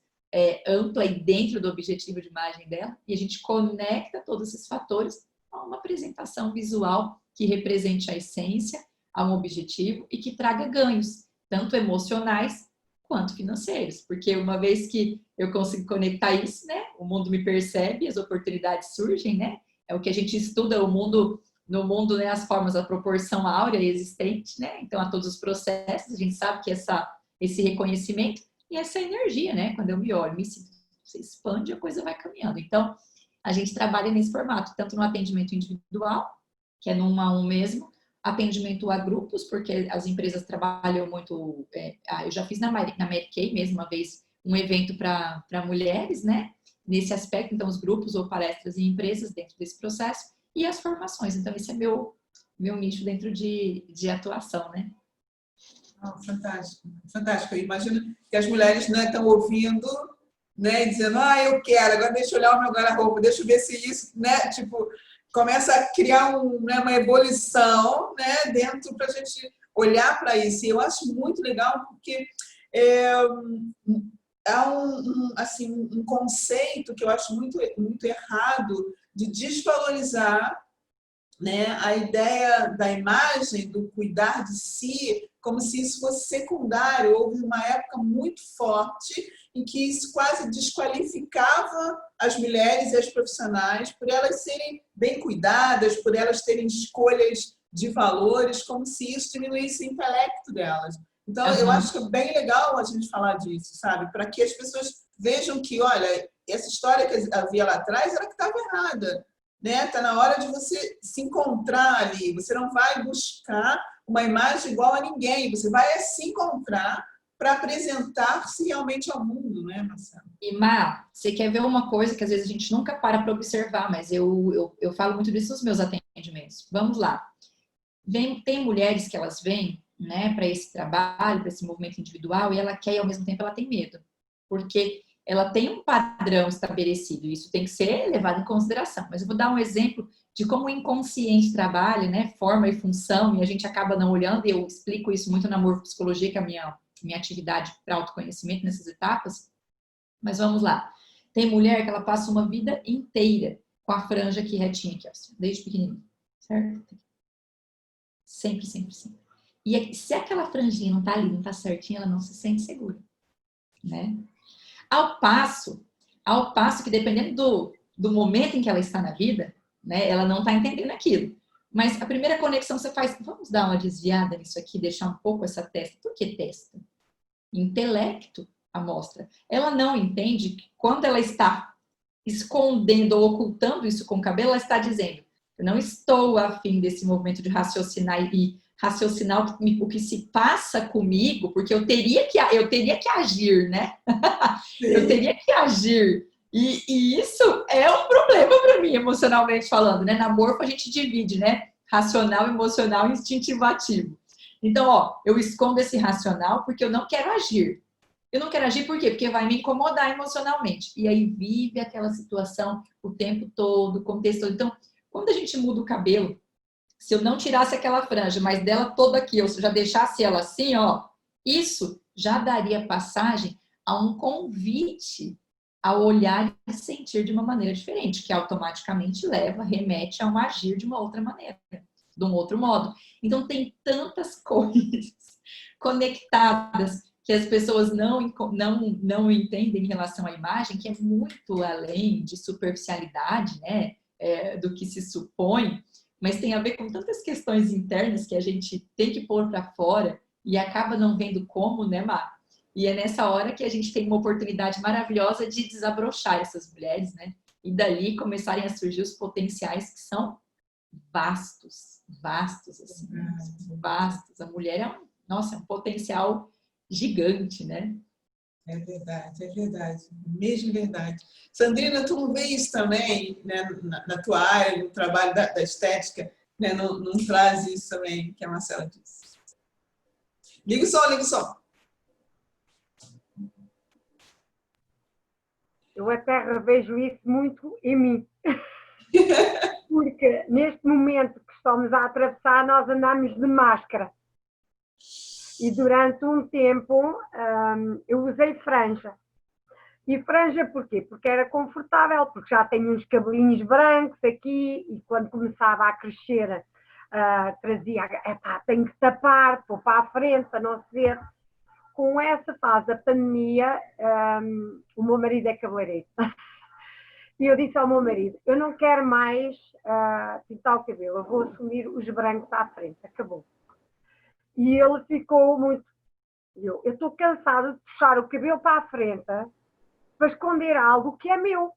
[SPEAKER 2] ampla e dentro do objetivo de imagem dela, e a gente conecta todos esses fatores a uma apresentação visual que represente a essência, a um objetivo e que traga ganhos, tanto emocionais quanto financeiros, porque uma vez que eu consigo conectar isso, né, o mundo me percebe, as oportunidades surgem, né, é o que a gente estuda no mundo, né, as formas, a proporção áurea existente, né, então a todos os processos, a gente sabe que esse reconhecimento e essa energia, né, quando eu me olho, me sinto, se expande, a coisa vai caminhando. Então, a gente trabalha nesse formato, tanto no atendimento individual, que é no 1 a 1 mesmo, atendimento a grupos, porque as empresas trabalham muito... eu já fiz na Mary Kay mesmo, uma vez, um evento para mulheres, né? Nesse aspecto, então, os grupos ou palestras em empresas dentro desse processo, e as formações. Então, esse é meu nicho dentro de atuação, né?
[SPEAKER 1] Oh, fantástico, fantástico. Eu imagino que as mulheres, né, estão ouvindo, né, dizendo, eu quero, agora deixa eu olhar o meu guarda-roupa, deixa eu ver se isso, né, tipo... começa a criar uma ebulição, né, dentro para a gente olhar para isso. E eu acho muito legal porque há um conceito que eu acho muito, muito errado de desvalorizar né, a ideia da imagem, do cuidar de si, como se isso fosse secundário. Houve uma época muito forte em que isso quase desqualificava as mulheres e as profissionais por elas serem bem cuidadas, por elas terem escolhas de valores, como se isso diminuísse o intelecto delas. Então, eu acho que é bem legal a gente falar disso, sabe? Para que as pessoas vejam que, olha, essa história que havia lá atrás era que estava errada, né? Tá na hora de você se encontrar ali. Você não vai buscar uma imagem igual a ninguém. Você vai se encontrar para apresentar-se realmente ao mundo, né, Marcelo?
[SPEAKER 2] E, Má, você quer ver uma coisa que às vezes a gente nunca para observar, mas eu falo muito disso nos meus atendimentos. Vamos lá. Tem mulheres que elas vêm, né, para esse trabalho, para esse movimento individual, e ela quer e ao mesmo tempo ela tem medo. Porque ela tem um padrão estabelecido, isso tem que ser levado em consideração. Mas eu vou dar um exemplo de como o inconsciente trabalha, né, forma e função, e a gente acaba não olhando, e eu explico isso muito na morfopsicologia, que é a minha atividade para autoconhecimento nessas etapas. Mas vamos lá. Tem mulher que ela passa uma vida inteira com a franja aqui retinha, aqui, ó, desde pequenininha, certo? Sempre, sempre, sempre. E se aquela franjinha não tá ali, não tá certinha, ela não se sente segura, né? Ao passo que dependendo do momento em que ela está na vida, né, ela não está entendendo aquilo. Mas a primeira conexão você faz, vamos dar uma desviada nisso aqui, deixar um pouco essa testa. Por que testa? Intelecto, a mostra. Ela não entende que quando ela está escondendo ou ocultando isso com o cabelo, ela está dizendo, eu não estou afim desse movimento de raciocinar e raciocinar o que se passa comigo, porque eu teria que agir, né? Eu teria que agir. E isso é um problema para mim, emocionalmente falando, né? Na morfo a gente divide, né? Racional, emocional, instintivo, ativo. Então, ó, eu escondo esse racional porque eu não quero agir. Eu não quero agir por quê? Porque vai me incomodar emocionalmente. E aí vive aquela situação o tempo todo, o contexto todo. Então, quando a gente muda o cabelo, se eu não tirasse aquela franja, mas dela toda aqui, ou se eu já deixasse ela assim, ó, isso já daria passagem a um convite a olhar e sentir de uma maneira diferente, que automaticamente remete a um agir de uma outra maneira, de um outro modo. Então, tem tantas coisas conectadas que as pessoas não entendem em relação à imagem, que é muito além de superficialidade, né, do que se supõe, mas tem a ver com tantas questões internas que a gente tem que pôr para fora e acaba não vendo como, né, Má? E é nessa hora que a gente tem uma oportunidade maravilhosa de desabrochar essas mulheres, né? E dali começarem a surgir os potenciais que são vastos, assim, vastos. A mulher é um potencial gigante, né?
[SPEAKER 1] É verdade, mesmo verdade. Sandrina, tu não vê isso também, né, na tua área, no trabalho da estética, né, não traz isso também, que a Marcela disse. Liga o som.
[SPEAKER 3] Eu até revejo isso muito em mim. Porque neste momento que estamos a atravessar, nós andamos de máscara. E durante um tempo eu usei franja. E franja porquê? Porque era confortável, porque já tenho uns cabelinhos brancos aqui e quando começava a crescer trazia, tenho que tapar, pôr para a frente para não se ver. Com essa fase da pandemia, o meu marido é cabeleireiro. E eu disse ao meu marido, eu não quero mais pintar o cabelo, eu vou assumir os brancos à frente, acabou. E ele ficou muito... Eu estou cansada de puxar o cabelo para a frente para esconder algo que é meu.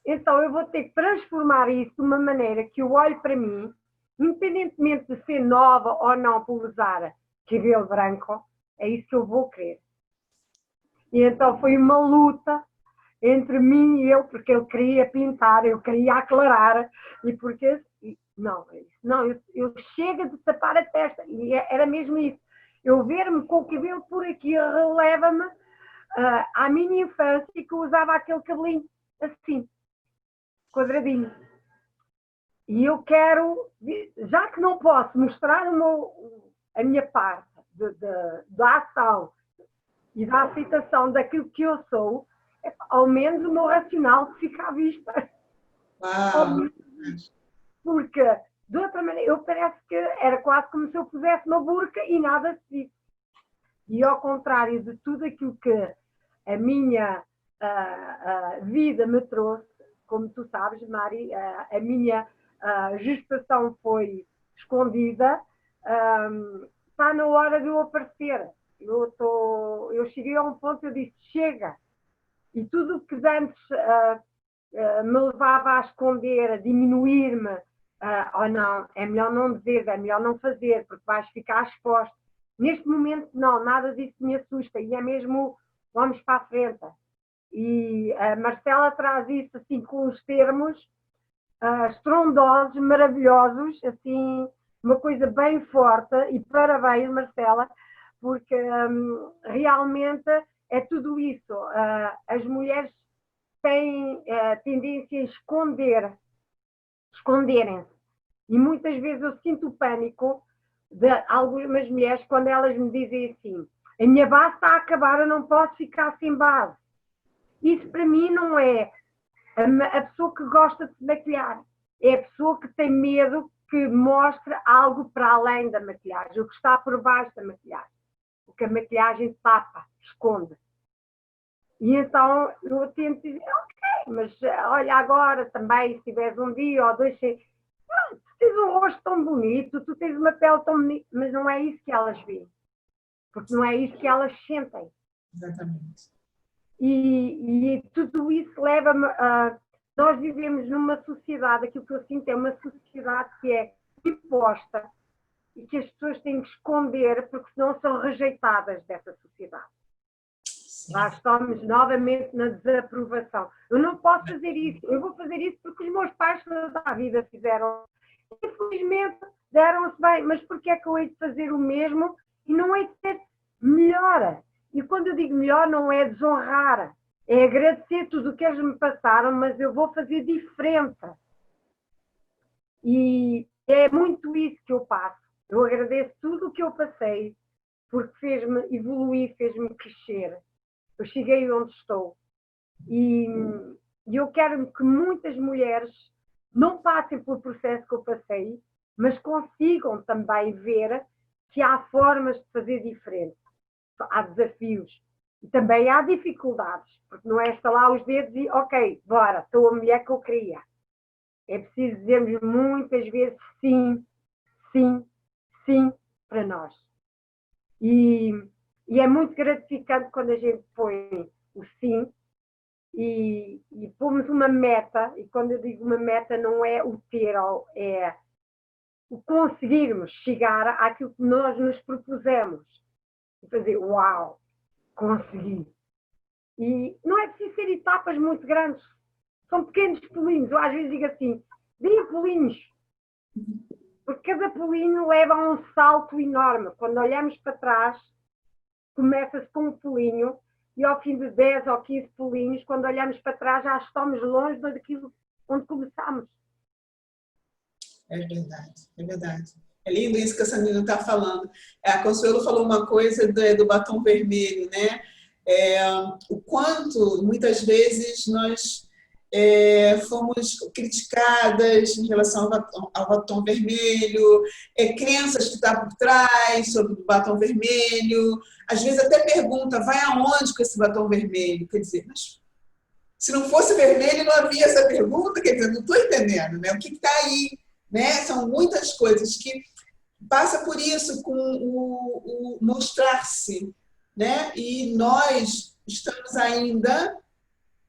[SPEAKER 3] Então eu vou ter que transformar isso de uma maneira que eu olhe para mim, independentemente de ser nova ou não por usar cabelo branco, é isso que eu vou querer. E então foi uma luta entre mim e ele, porque ele queria pintar, eu queria aclarar, e porque... Não, eu chego de tapar a testa, e era mesmo isso. Eu ver-me com o cabelo por aqui releva-me à minha infância, que eu usava aquele cabelinho assim, quadradinho. E eu quero, já que não posso mostrar a minha parte da ação e da aceitação daquilo que eu sou, ao menos o meu racional fica à vista.
[SPEAKER 1] Uau!
[SPEAKER 3] porque de outra maneira eu parece que era quase como se eu pusesse uma burca e nada se disse. E ao contrário de tudo aquilo que a minha vida me trouxe, como tu sabes, Mari, a minha gestação foi escondida, está na hora de eu aparecer. Eu cheguei a um ponto que eu disse, chega. E tudo o que antes me levava a esconder, a diminuir-me, ou não, é melhor não dizer, é melhor não fazer, porque vais ficar exposto. Neste momento, não, nada disso me assusta, e é mesmo, vamos para a frente. E a Marcela traz isso assim com os termos estrondosos, maravilhosos, assim, uma coisa bem forte, e parabéns, Marcela, porque realmente é tudo isso. As mulheres têm tendência a esconderem-se. E muitas vezes eu sinto o pânico de algumas mulheres quando elas me dizem assim, a minha base está a acabar, eu não posso ficar sem base. Isso para mim não é a pessoa que gosta de se maquilhar, é a pessoa que tem medo que mostre algo para além da maquilhagem, o que está por baixo da maquilhagem, o que a maquilhagem tapa, esconde. E então eu tento dizer, ok, mas olha agora também, se tiveres um dia ou dois, tu tens um rosto tão bonito, tu tens uma pele tão bonita, mas não é isso que elas veem, porque não é isso que elas sentem.
[SPEAKER 1] Exatamente.
[SPEAKER 3] E tudo isso leva-me a... Nós vivemos numa sociedade, aquilo que eu sinto é uma sociedade que é imposta e que as pessoas têm que esconder porque senão são rejeitadas dessa sociedade. Sim. Lá estamos novamente na desaprovação. Eu não posso fazer isso, eu vou fazer isso porque os meus pais toda a vida fizeram. Infelizmente deram-se bem, mas porquê é que eu hei de fazer o mesmo e não hei de ser melhor? E quando eu digo melhor não é desonrar, é agradecer tudo o que eles me passaram, mas eu vou fazer diferente. E é muito isso que eu passo. Eu agradeço tudo o que eu passei, porque fez-me evoluir, fez-me crescer. Eu cheguei onde estou. E eu quero que muitas mulheres não passem pelo processo que eu passei, mas consigam também ver que há formas de fazer diferente. Há desafios. E também há dificuldades, porque não é estalar os dedos e, ok, bora, sou a mulher que eu queria. É preciso dizermos muitas vezes sim, sim, sim para nós. E é muito gratificante quando a gente põe o sim e pomos uma meta, e quando eu digo uma meta não é o ter, é o conseguirmos chegar àquilo que nós nos propusemos. E fazer, uau, consegui. E não é preciso ser etapas muito grandes, são pequenos pulinhos. Eu às vezes digo assim, deem pulinhos, porque cada pulinho leva a um salto enorme. Quando olhamos para trás, começa-se com um pulinho e ao fim de 10 ou 15 pulinhos, quando olhamos para trás, já estamos longe daquilo onde começamos.
[SPEAKER 1] É verdade, é verdade. É lindo isso que a Sandrina está falando. A Consuelo falou uma coisa do batom vermelho, né? O quanto, muitas vezes, nós fomos criticadas em relação ao batom vermelho, crenças que estão por trás sobre o batom vermelho. Às vezes até pergunta, vai aonde com esse batom vermelho? Quer dizer, mas se não fosse vermelho, não havia essa pergunta? Quer dizer, não estou entendendo, né? O que está aí? Né? São muitas coisas que passa por isso, com o mostrar-se, né? E nós estamos ainda,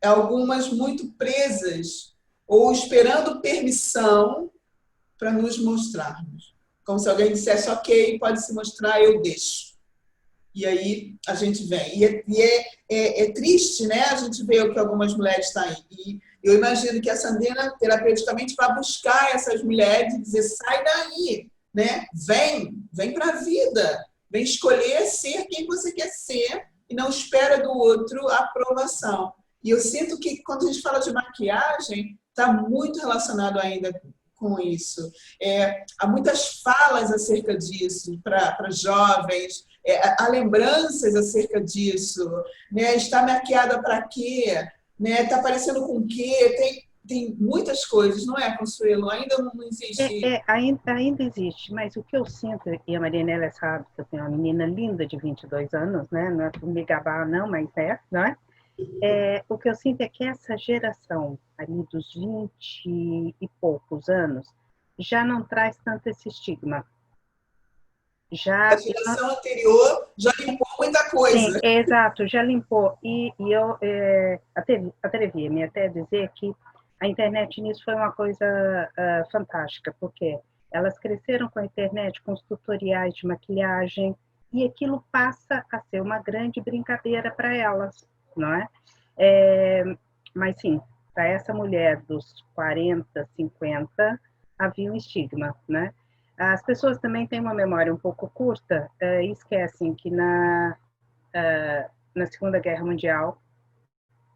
[SPEAKER 1] algumas muito presas, ou esperando permissão para nos mostrarmos. Como se alguém dissesse, ok, pode se mostrar, eu deixo. E aí a gente vem. E é triste, né? A gente vê o que algumas mulheres estão aí. E eu imagino que a Sandrina, terapeuticamente, vai buscar essas mulheres e dizer, sai daí. Né? Vem para a vida, vem escolher ser quem você quer ser e não espera do outro a aprovação. E eu sinto que quando a gente fala de maquiagem, está muito relacionado ainda com isso. Há muitas falas acerca disso para jovens, há lembranças acerca disso. Né? Está maquiada para quê? Né? Está parecendo com o quê? tem muitas coisas, não é, Consuelo? Ainda não existe.
[SPEAKER 4] Ainda existe, mas o que eu sinto, e a Marinela sabe que eu tenho uma menina linda de 22 anos, né? Não é por me gabar, não, mas não é? O que eu sinto é que essa geração ali dos 20 e poucos anos já não traz tanto esse estigma.
[SPEAKER 1] A geração anterior já limpou muita coisa.
[SPEAKER 4] Sim, exato, já limpou. E eu atrevi-me até a dizer que a internet nisso foi uma coisa fantástica, porque elas cresceram com a internet, com os tutoriais de maquiagem, e aquilo passa a ser uma grande brincadeira para elas, não é? Mas sim, para essa mulher dos 40, 50, havia um estigma, né? As pessoas também têm uma memória um pouco curta e esquecem que na Segunda Guerra Mundial,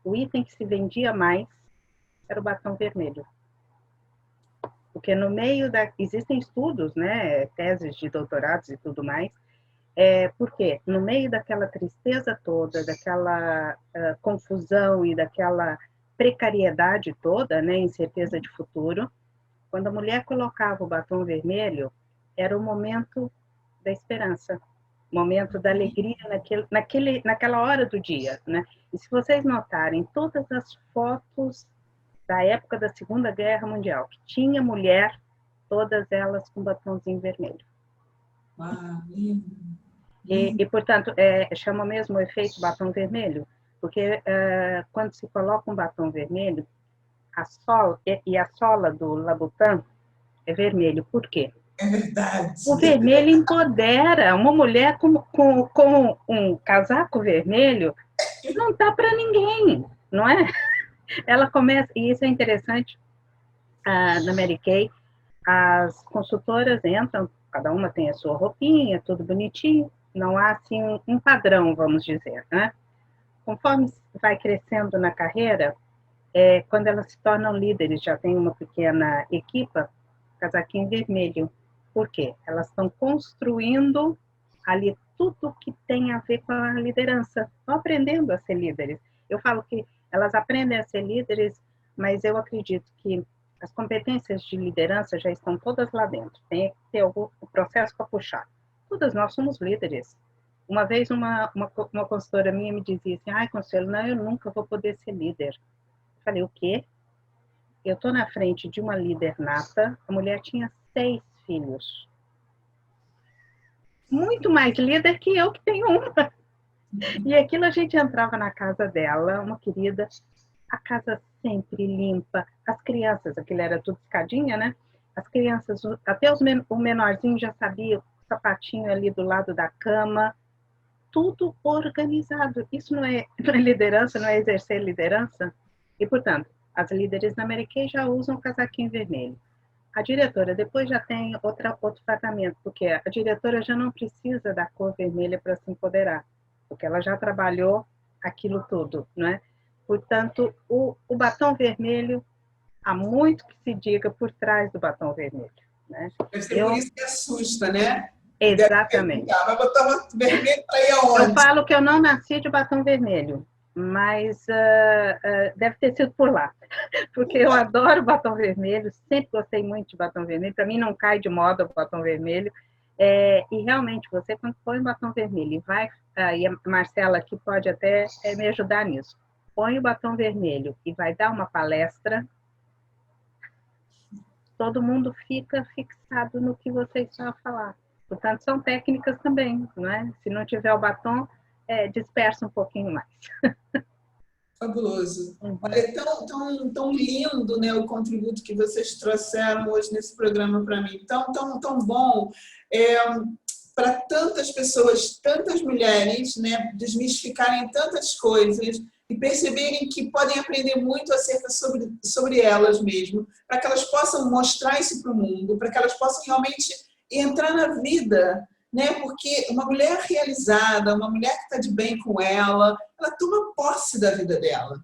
[SPEAKER 4] o item que se vendia mais era o batom vermelho. Porque no meio existem estudos, né, teses de doutorados e tudo mais, porque no meio daquela tristeza toda, daquela confusão e daquela precariedade toda, né, incerteza de futuro, quando a mulher colocava o batom vermelho, era o momento da esperança, o momento da alegria naquela hora do dia, né? E se vocês notarem, todas as fotos da época da Segunda Guerra Mundial, que tinha mulher, todas elas com batomzinho vermelho.
[SPEAKER 1] Ah, lindo.
[SPEAKER 4] E portanto, chama mesmo o efeito batom vermelho, porque quando se coloca um batom vermelho, a sola do Labutin é vermelho. Por quê?
[SPEAKER 1] É verdade.
[SPEAKER 4] O vermelho empodera. Uma mulher com um casaco vermelho não tá para ninguém, não é? Ela começa, e isso é interessante, na Mary Kay, as consultoras entram, cada uma tem a sua roupinha, tudo bonitinho, não há assim um padrão, vamos dizer, né? Conforme vai crescendo na carreira, quando elas se tornam líderes, já tem uma pequena equipa, casaquinho vermelho. Por quê? Elas estão construindo ali tudo que tem a ver com a liderança, estão aprendendo a ser líderes. Eu falo que elas aprendem a ser líderes, mas eu acredito que as competências de liderança já estão todas lá dentro. Tem que ter algum processo para puxar. Todas nós somos líderes. Uma vez uma consultora minha me dizia assim, ai, Consuelo, não, eu nunca vou poder ser líder. Eu falei, o quê? Eu estou na frente de uma líder nata, a mulher tinha 6 filhos. Muito mais líder que eu, que tenho uma. E aquilo a gente entrava na casa dela, uma querida, a casa sempre limpa, as crianças, aquilo era tudo escadinha, né? As crianças, até o menorzinho já sabia, o sapatinho ali do lado da cama, tudo organizado. Isso não é liderança, não é exercer liderança? E, portanto, as líderes na Mary Kay já usam o casaquinho vermelho. A diretora depois já tem outro tratamento, porque a diretora já não precisa da cor vermelha para se empoderar, porque ela já trabalhou aquilo tudo, não é? Portanto, o batom vermelho, há muito que se diga por trás do batom vermelho, né?
[SPEAKER 1] Deve ser por isso que assusta, né?
[SPEAKER 4] Exatamente.
[SPEAKER 1] Vai botar vermelho para ir aonde?
[SPEAKER 4] Eu falo que eu não nasci de batom vermelho, mas deve ter sido por lá, porque eu adoro batom vermelho, sempre gostei muito de batom vermelho, para mim não cai de moda o batom vermelho, e realmente você quando põe o batom vermelho e a Marcela aqui pode até me ajudar nisso, põe o batom vermelho e vai dar uma palestra, todo mundo fica fixado no que você está a falar. Portanto, são técnicas também, não é? Se não tiver o batom, dispersa um pouquinho mais.
[SPEAKER 1] Fabuloso. Olha, é tão lindo, né, o contributo que vocês trouxeram hoje nesse programa para mim. Tão bom. Para tantas pessoas, tantas mulheres, né, desmistificarem tantas coisas e perceberem que podem aprender muito acerca sobre elas mesmas, para que elas possam mostrar isso para o mundo, para que elas possam realmente entrar na vida, né? Porque uma mulher realizada, uma mulher que está de bem com ela toma posse da vida dela,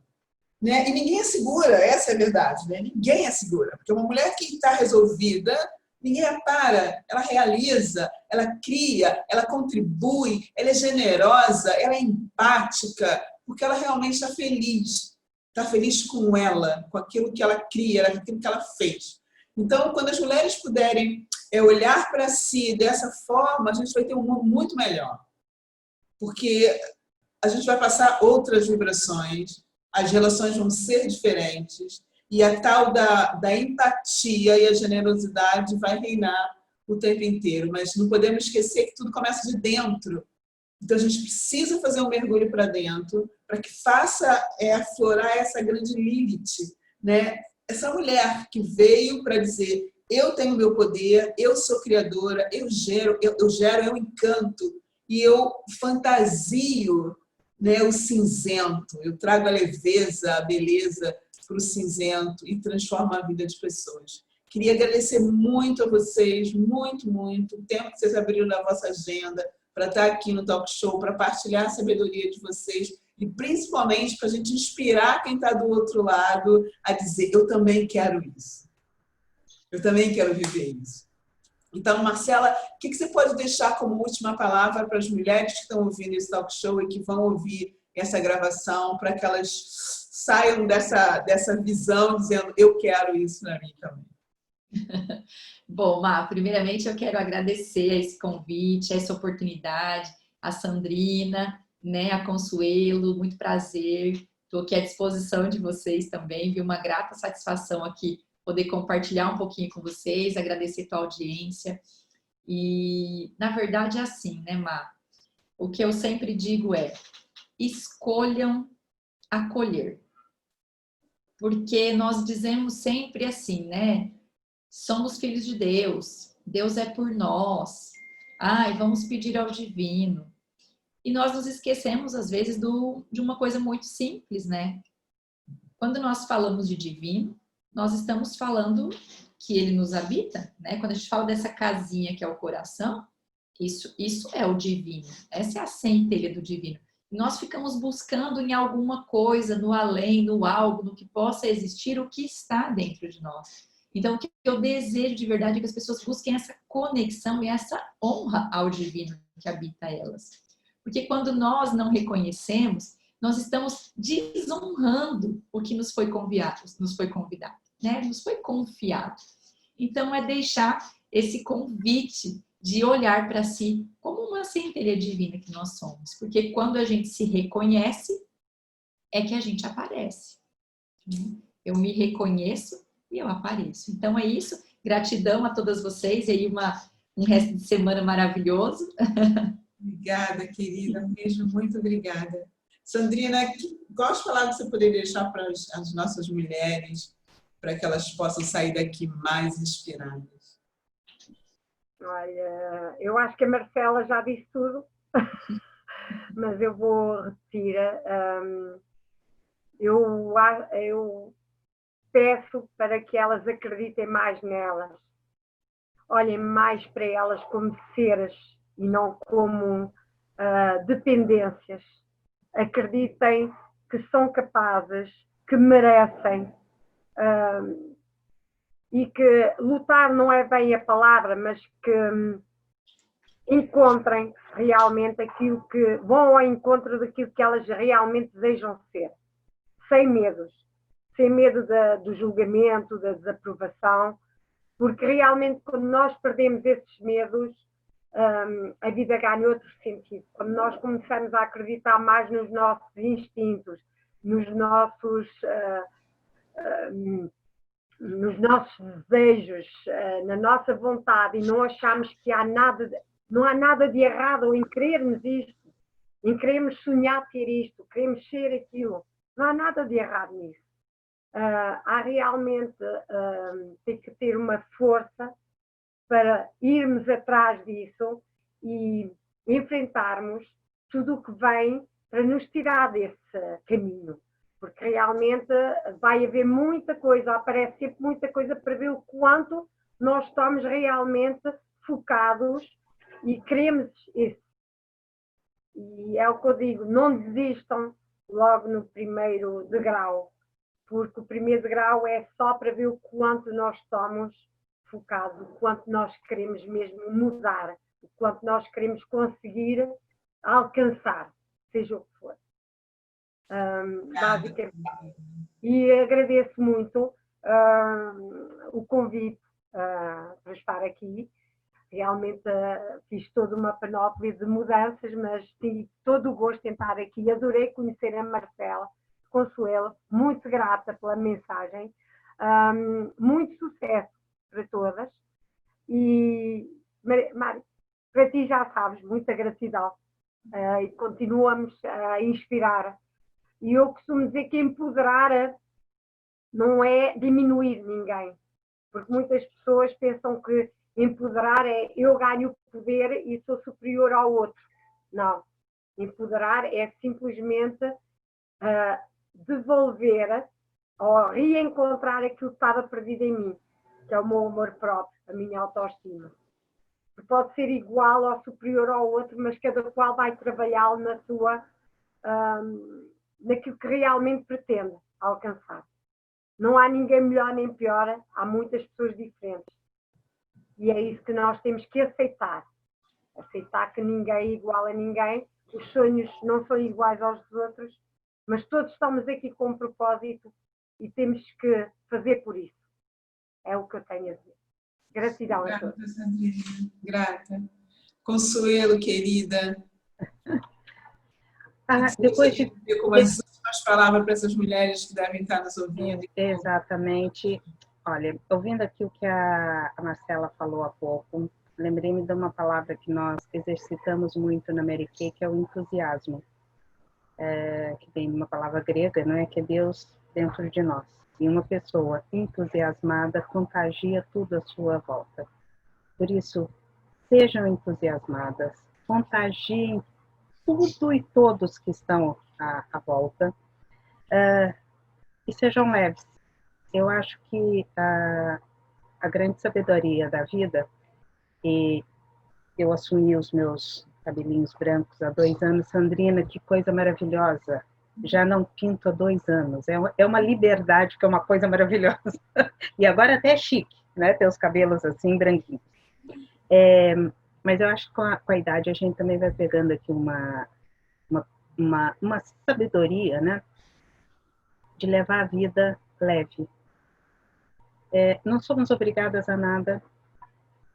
[SPEAKER 1] né? E ninguém é segura, essa é a verdade, né? Ninguém é segura, porque uma mulher que está resolvida, ninguém a para, ela realiza, ela cria, ela contribui, ela é generosa, ela é empática, porque ela realmente está feliz. está feliz com ela, com aquilo que ela cria, com aquilo que ela fez. Então, quando as mulheres puderem olhar para si dessa forma, a gente vai ter um mundo muito melhor. Porque a gente vai passar outras vibrações, as relações vão ser diferentes, e a tal da empatia e a generosidade vai reinar o tempo inteiro. Mas não podemos esquecer que tudo começa de dentro. Então, a gente precisa fazer um mergulho para dentro para que faça aflorar essa grande Lilith, né? Essa mulher que veio para dizer: eu tenho meu poder, eu sou criadora, eu gero, eu encanto e eu fantasio, né, o cinzento. Eu trago a leveza, a beleza para o cinzento e transformo a vida de pessoas. Queria agradecer muito a vocês, muito, muito, o tempo que vocês abriram na vossa agenda para estar aqui no Talk Show, para partilhar a sabedoria de vocês e principalmente para a gente inspirar quem está do outro lado a dizer: eu também quero isso. Eu também quero viver isso. Então, Marcela, o que você pode deixar como última palavra para as mulheres que estão ouvindo esse Talk Show e que vão ouvir essa gravação, para que elas saiam dessa visão dizendo: eu quero isso para mim também?
[SPEAKER 2] Bom, Má, primeiramente eu quero agradecer esse convite, essa oportunidade, a Sandrina, né, a Consuelo, muito prazer. Estou aqui à disposição de vocês também, viu? Uma grata satisfação aqui poder compartilhar um pouquinho com vocês, agradecer a tua audiência. E, na verdade, é assim, né, Má? O que eu sempre digo é: escolham acolher. Porque nós dizemos sempre assim, né? Somos filhos de Deus, Deus é por nós. Ai, vamos pedir ao divino. E nós nos esquecemos, às vezes, de uma coisa muito simples, né? Quando nós falamos de divino, nós estamos falando que ele nos habita, né? Quando a gente fala dessa casinha que é o coração, isso é o divino. Essa é a centelha do divino. E nós ficamos buscando em alguma coisa, no além, no algo, no que possa existir, o que está dentro de nós. Então, o que eu desejo de verdade é que as pessoas busquem essa conexão e essa honra ao divino que habita elas. Porque quando nós não reconhecemos, nós estamos desonrando o que nos foi convidado, né? Nos foi confiado. Então, é deixar esse convite de olhar para si como uma centelha divina que nós somos. Porque quando a gente se reconhece, é que a gente aparece. Eu me reconheço e eu apareço. Então é isso. Gratidão a todas vocês. E aí um resto de semana maravilhoso.
[SPEAKER 1] Obrigada, querida. Mesmo, muito obrigada. Sandrina, quais palavras você poderia deixar para as nossas mulheres, para que elas possam sair daqui mais inspiradas?
[SPEAKER 3] Olha, eu acho que a Marcela já disse tudo, mas eu vou repetir. Eu peço para que elas acreditem mais nelas, olhem mais para elas como seres e não como dependências. Acreditem que são capazes, que merecem, e que lutar não é bem a palavra, mas que encontrem realmente aquilo que vão ao encontro daquilo que elas realmente desejam ser, sem medos. Sem medo do julgamento, da desaprovação, porque realmente quando nós perdemos esses medos, a vida ganha outro sentido. Quando nós começamos a acreditar mais nos nossos instintos, nos nossos desejos, na nossa vontade, e não achamos que não há nada de errado em querermos isto, em querermos sonhar ter isto, queremos ser aquilo. Não há nada de errado nisso. Há realmente tem que ter uma força para irmos atrás disso e enfrentarmos tudo o que vem para nos tirar desse caminho, porque realmente vai haver muita coisa, aparece sempre muita coisa para ver o quanto nós estamos realmente focados e queremos isso. E é o que eu digo, não desistam logo no primeiro degrau, porque o primeiro degrau é só para ver o quanto nós estamos focados, o quanto nós queremos mesmo mudar, o quanto nós queremos conseguir alcançar, seja o que for. Basicamente. E agradeço muito o convite para estar aqui. Realmente fiz toda uma panóplia de mudanças, mas tive todo o gosto em estar aqui. Adorei conhecer a Marcela Consuelo, muito grata pela mensagem. Muito sucesso para todas. E, Mari, para ti já sabes, muita gratidão. E continuamos a inspirar. E eu costumo dizer que empoderar não é diminuir ninguém, porque muitas pessoas pensam que empoderar é eu ganho poder e sou superior ao outro. Não. Empoderar é simplesmente devolver ou reencontrar aquilo que estava perdido em mim, que é o meu amor próprio, a minha autoestima. Pode ser igual ou superior ao outro, mas cada qual vai trabalhá-lo na sua, naquilo que realmente pretende alcançar. Não há ninguém melhor nem pior, há muitas pessoas diferentes. E é isso que nós temos que aceitar. Aceitar que ninguém é igual a ninguém, os sonhos não são iguais aos dos outros, mas todos estamos aqui com um propósito e temos que fazer por isso. É o que eu tenho a dizer. Gratidão a todos.
[SPEAKER 1] Grata, Sandrina. Grata. Consuelo, querida.
[SPEAKER 4] Depois de...
[SPEAKER 1] Com umas últimas palavras para essas mulheres que devem estar nos ouvindo.
[SPEAKER 4] Exatamente. Olha, ouvindo aqui o que a Marcela falou há pouco, lembrei-me de uma palavra que nós exercitamos muito na Mary Kay, que é o entusiasmo. Que tem uma palavra grega, não é? Que é Deus dentro de nós. E uma pessoa entusiasmada contagia tudo à sua volta. Por isso, sejam entusiasmadas, contagiem tudo e todos que estão à volta, e sejam leves. Eu acho que a grande sabedoria da vida, e eu assumi os meus cabelinhos brancos há 2 anos, Sandrina, que coisa maravilhosa, já não pinto há 2 anos, é uma liberdade que é uma coisa maravilhosa, e agora até é chique, né, ter os cabelos assim, branquinhos. Mas eu acho que com a idade a gente também vai pegando aqui uma sabedoria, né, de levar a vida leve. Não somos obrigadas a nada,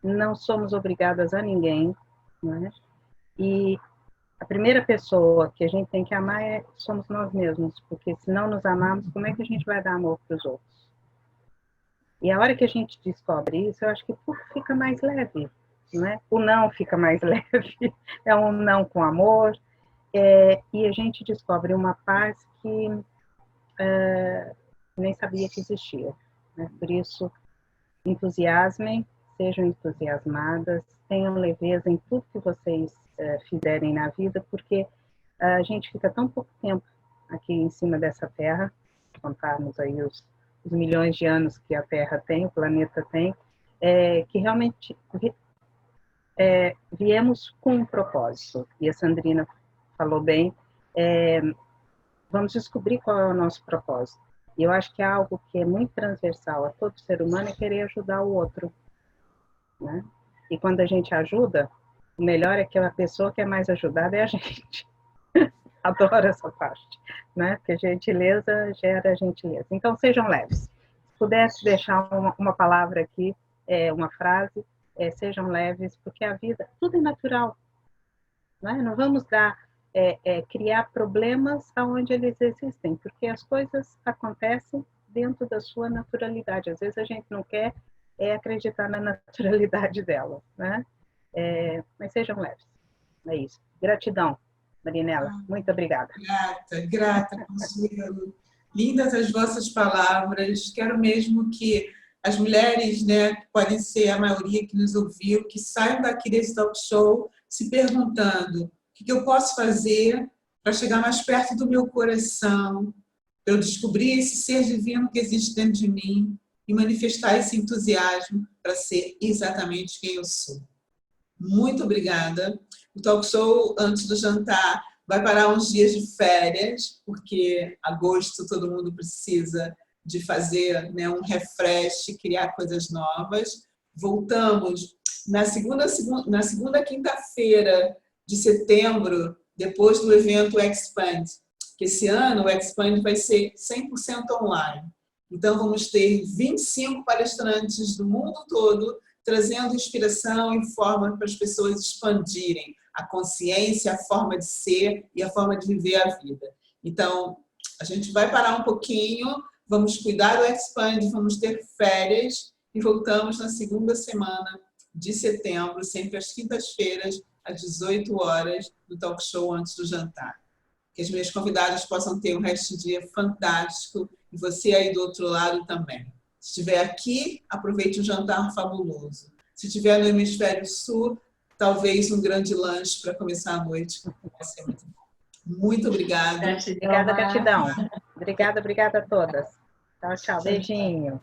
[SPEAKER 4] não somos obrigadas a ninguém, né? E a primeira pessoa que a gente tem que amar somos nós mesmos, porque se não nos amarmos, como é que a gente vai dar amor para os outros? E a hora que a gente descobre isso, eu acho que tudo fica mais leve, né? O não fica mais leve, é um não com amor, e a gente descobre uma paz que nem sabia que existia, né? Por isso, entusiasmem, sejam entusiasmadas, tenham leveza em tudo que vocês fizerem na vida, porque a gente fica tão pouco tempo aqui em cima dessa terra, contarmos aí os milhões de anos que a Terra tem, o planeta tem, que realmente viemos com um propósito. E a Sandrina falou bem, vamos descobrir qual é o nosso propósito. E eu acho que é algo que é muito transversal a todo ser humano, é querer ajudar o outro, né? E quando a gente ajuda, o melhor é que a pessoa que é mais ajudada é a gente. Adoro essa parte, né? Porque gentileza gera gentileza. Então, sejam leves. Se pudesse deixar uma palavra aqui, uma frase, sejam leves, porque a vida, tudo é natural, né? Não vamos criar problemas onde eles existem, porque as coisas acontecem dentro da sua naturalidade. Às vezes a gente não quer acreditar na naturalidade delas, né? Mas sejam leves. É isso. Gratidão, Marinela. Muito obrigada.
[SPEAKER 1] Grata, Consuelo. Lindas as vossas palavras. Quero mesmo que as mulheres, né, que podem ser a maioria que nos ouviu, que saiam daqui desse talk show se perguntando o que eu posso fazer para chegar mais perto do meu coração, para eu descobrir esse ser divino que existe dentro de mim e manifestar esse entusiasmo para ser exatamente quem eu sou. Muito obrigada. O talk show antes do jantar vai parar uns dias de férias, porque agosto todo mundo precisa de fazer, né, um refresh, criar coisas novas. Voltamos na segunda quinta-feira de setembro, depois do evento Expand, que esse ano o Expand vai ser 100% online. Então, vamos ter 25 palestrantes do mundo todo trazendo inspiração e forma para as pessoas expandirem a consciência, a forma de ser e a forma de viver a vida. Então, a gente vai parar um pouquinho, vamos cuidar do Expand, vamos ter férias e voltamos na segunda semana de setembro, sempre às quintas-feiras, às 18 horas, no talk show antes do jantar. Que as minhas convidadas possam ter um resto de dia fantástico e você aí do outro lado também. Se estiver aqui, aproveite um jantar fabuloso. Se estiver no hemisfério sul, talvez um grande lanche para começar a noite. Vai ser muito bom. Muito obrigada.
[SPEAKER 4] Obrigada, gratidão. Obrigada a todas. Tchau, tchau. Beijinho.